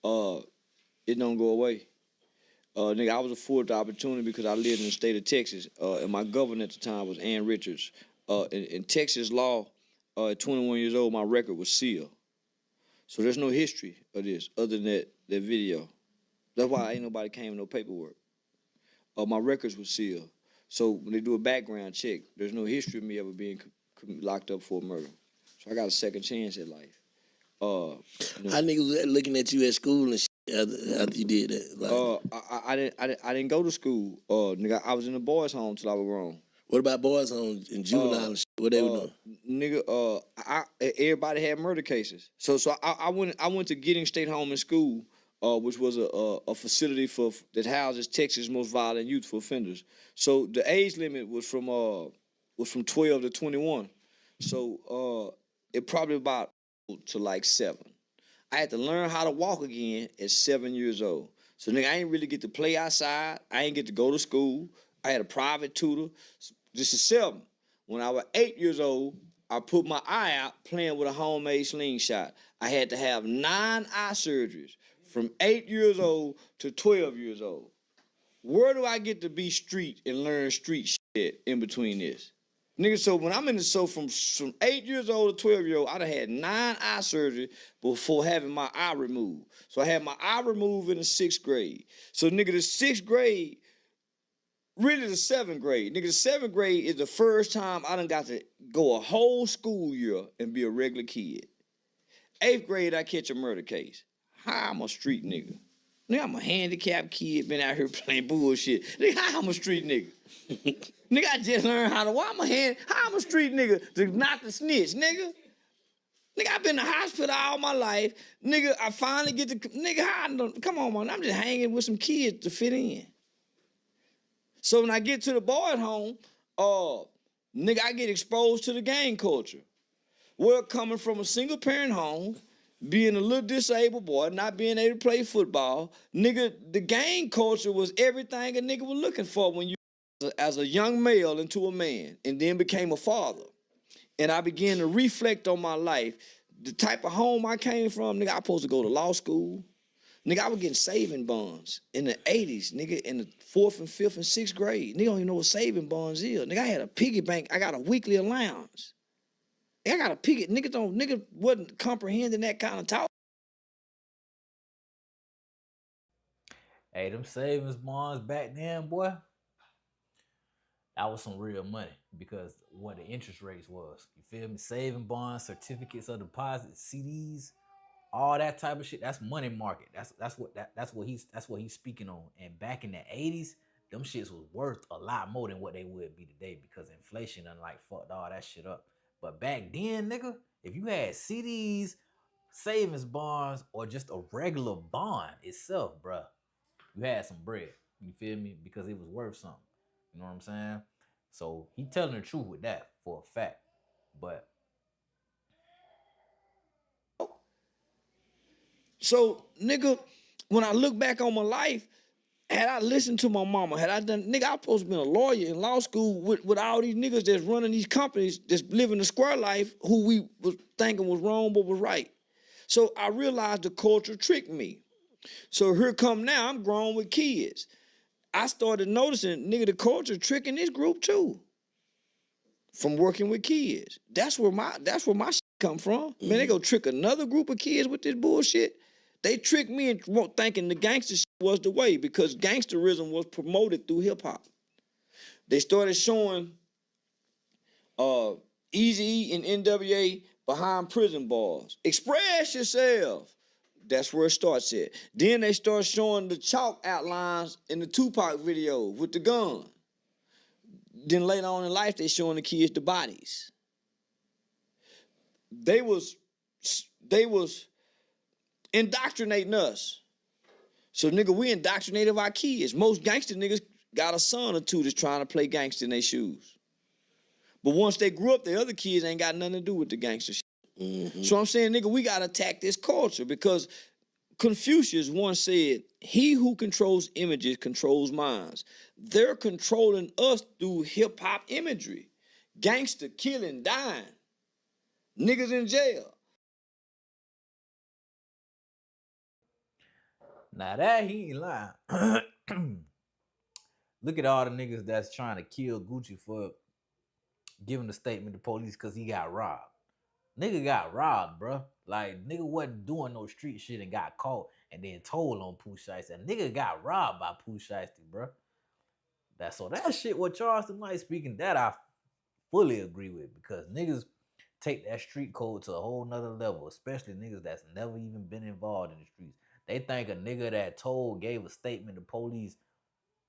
It don't go away. Nigga, I was afforded the opportunity because I lived in the state of Texas, and my governor at the time was Ann Richards. In Texas law, at 21 years old, my record was sealed. So there's no history of this other than that video. That's why ain't nobody came with no paperwork. My records were sealed. So when they do a background check, there's no history of me ever being locked up for a murder. So I got a second chance at life. How niggas looking at you at school and shit after you did that? Like, I didn't go to school. Nigga, I was in the boys' home till I was grown. What about boys' homes and juvenile and shit? What they were doing? Nigga, everybody had murder cases. So I went to Giddings State Home and School, which was a facility that houses Texas' most violent youthful offenders. So the age limit was from 12 to 21. So it probably about to like 7. I had to learn how to walk again at 7 years old. So nigga, I ain't really get to play outside. I ain't get to go to school. I had a private tutor. This is 7. When I was 8 years old, I put my eye out playing with a homemade slingshot. I had to have 9 eye surgeries from 8 years old to 12 years old. Where do I get to be street and learn street shit in between this? Nigga, so when I'm in the show from 8 years old to 12-year-old, I done had 9 eye surgery before having my eye removed. So I had my eye removed in the 6th grade. So nigga, the 6th grade, really the 7th grade. Nigga, the 7th grade is the first time I done got to go a whole school year and be a regular kid. 8th grade, I catch a murder case. How I'm a street nigga? Nigga, I'm a handicapped kid, been out here playing bullshit. Nigga, how I'm a street nigga? Nigga, I just learned how I'm a street nigga to not to snitch, nigga. Nigga, I've been in the hospital all my life. Nigga, I finally get to, nigga, come on, man. I'm just hanging with some kids to fit in. So when I get to the boys' home, nigga, I get exposed to the gang culture. We're coming from a single parent home, being a little disabled boy, not being able to play football. Nigga, the gang culture was everything a nigga was looking for when you as a young male into a man, and then became a father. And I began to reflect on my life. The type of home I came from, nigga, I was supposed to go to law school. Nigga, I was getting saving bonds in the 80s, nigga, in the 4th and 5th and 6th grade. Nigga don't even know what saving bonds is. Nigga, I had a piggy bank. I got a weekly allowance. I got a piggy. Nigga wasn't comprehending that kind of talk. Hey, them savings bonds back then, boy, that was some real money because what the interest rates was. You feel me? Saving bonds, certificates of deposit, CDs, all that type of shit. That's money market. That's what he's speaking on. And back in the 80s, them shits was worth a lot more than what they would be today because inflation done like fucked all that shit up. But back then, nigga, if you had CDs, savings bonds, or just a regular bond itself, bruh, you had some bread. You feel me? Because it was worth something. You know what I'm saying? So he telling the truth with that for a fact. But So, nigga, when I look back on my life, had I listened to my mama, had I done, nigga, I was supposed to be a lawyer in law school with all these niggas that's running these companies, that's living the square life, who we was thinking was wrong but was right. So I realized the culture tricked me. So here come now, I'm grown with kids. I started noticing, nigga, the culture tricking this group too. From working with kids. That's where my shit come from. Man, they go trick another group of kids with this bullshit. They tricked me into thinking the gangster shit was the way because gangsterism was promoted through hip hop. They started showing Eazy-E and NWA behind prison bars. Express yourself. That's where it starts at. Then they start showing the chalk outlines in the Tupac video with the gun. Then later on in life, they showing the kids the bodies. They was indoctrinating us. So nigga, we indoctrinated our kids. Most gangster niggas got a son or two that's trying to play gangster in their shoes. But once they grew up, the other kids ain't got nothing to do with the gangster shit. Mm-hmm. So I'm saying, nigga, we gotta attack this culture because Confucius once said, he who controls images controls minds. They're controlling us through hip-hop imagery. Gangster killing, dying. Niggas in jail. now that he ain't lying. Look at all the niggas that's trying to kill Gucci for giving a statement to police because he got robbed. Nigga got robbed, bruh. Like, nigga wasn't doing no street shit and got caught and then told on Pooh Shiesty. Nigga got robbed by Pooh Shiesty, bruh. That shit what Charleston White speaking, that I fully agree with because niggas take that street code to a whole nother level, especially niggas that's never even been involved in the streets. They think a nigga that gave a statement to police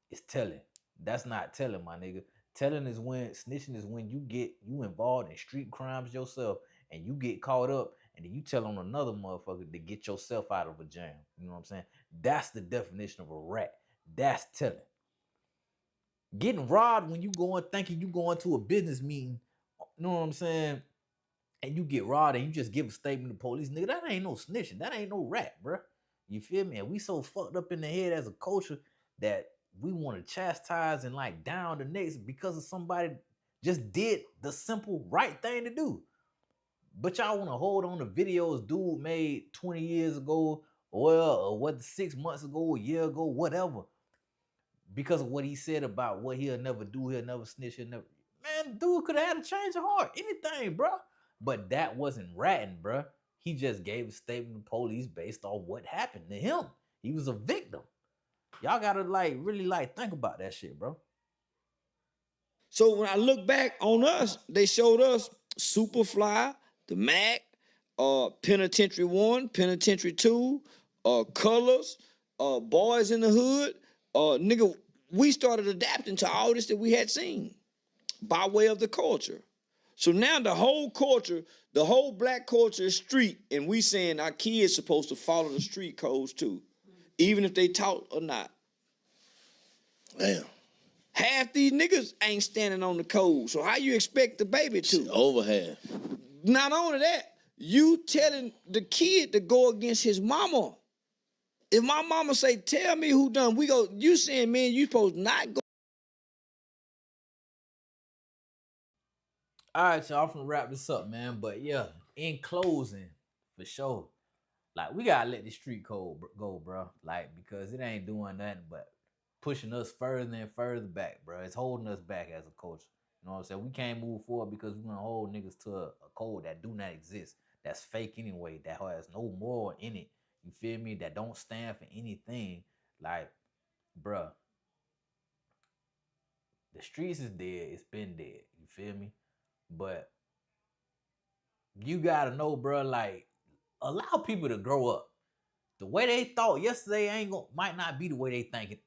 is telling. That's not telling, my nigga. Snitching is when you involved in street crimes yourself and you get caught up and then you tell on another motherfucker to get yourself out of a jam. You know what I'm saying? That's the definition of a rat. That's telling. Getting robbed when you thinking you going to a business meeting, you know what I'm saying? And you get robbed and you just give a statement to police, nigga, that ain't no snitching. That ain't no rat, bruh. You feel me? And we so fucked up in the head as a culture that we want to chastise and like down the necks because of somebody just did the simple right thing to do. But y'all want to hold on to videos dude made 20 years ago, or 6 months ago, a year ago, whatever. Because of what he said about what he'll never do, he'll never snitch, he'll never. Man, dude could have had a change of heart, anything, bro. But that wasn't ratting, bro. He just gave a statement to police based on what happened to him. He was a victim. Y'all gotta really think about that shit, bro. So when I look back on us, they showed us Superfly, the Mac, Penitentiary 1, Penitentiary 2, Colors, Boys in the Hood. Nigga, we started adapting to all this that we had seen by way of the culture. So now the whole culture, the whole black culture is street, and we saying our kids supposed to follow the street codes too, even if they taught or not. Damn. Half these niggas ain't standing on the code, so how you expect the baby to? Over half. Not only that, you telling the kid to go against his mama. If my mama say, tell me who done, we go, you saying, man, you supposed not go. All right, y'all, I'm gonna wrap this up, man. But yeah, in closing, for sure, like we gotta let the street code go, bro. Like because it ain't doing nothing but pushing us further and further back, bro. It's holding us back as a culture. You know what I'm saying? We can't move forward because we're gonna hold niggas to a code that do not exist. That's fake anyway. That has no moral in it. You feel me? That don't stand for anything. Like, bruh, the streets is dead. It's been dead. You feel me? But you gotta know, bro, like, allow people to grow up. The way they thought yesterday might not be the way they thinking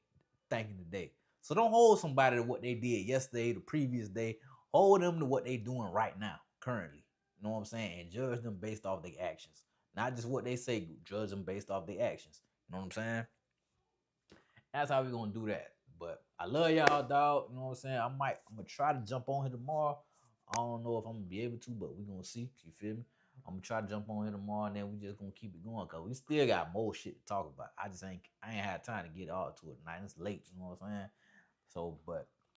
today. So don't hold somebody to what they did yesterday, the previous day. Hold them to what they doing right now, currently. You know what I'm saying? And judge them based off their actions. Not just what they say, judge them based off their actions. You know what I'm saying? That's how we gonna do that. But I love y'all, dog. You know what I'm saying? I'm gonna try to jump on here tomorrow. I don't know if I'm gonna be able to, but we gonna see. You feel me? I'm gonna try to jump on here tomorrow, and then we just gonna keep it going, cause we still got more shit to talk about. I ain't had time to get all to it tonight. It's late, you know what I'm saying? So, but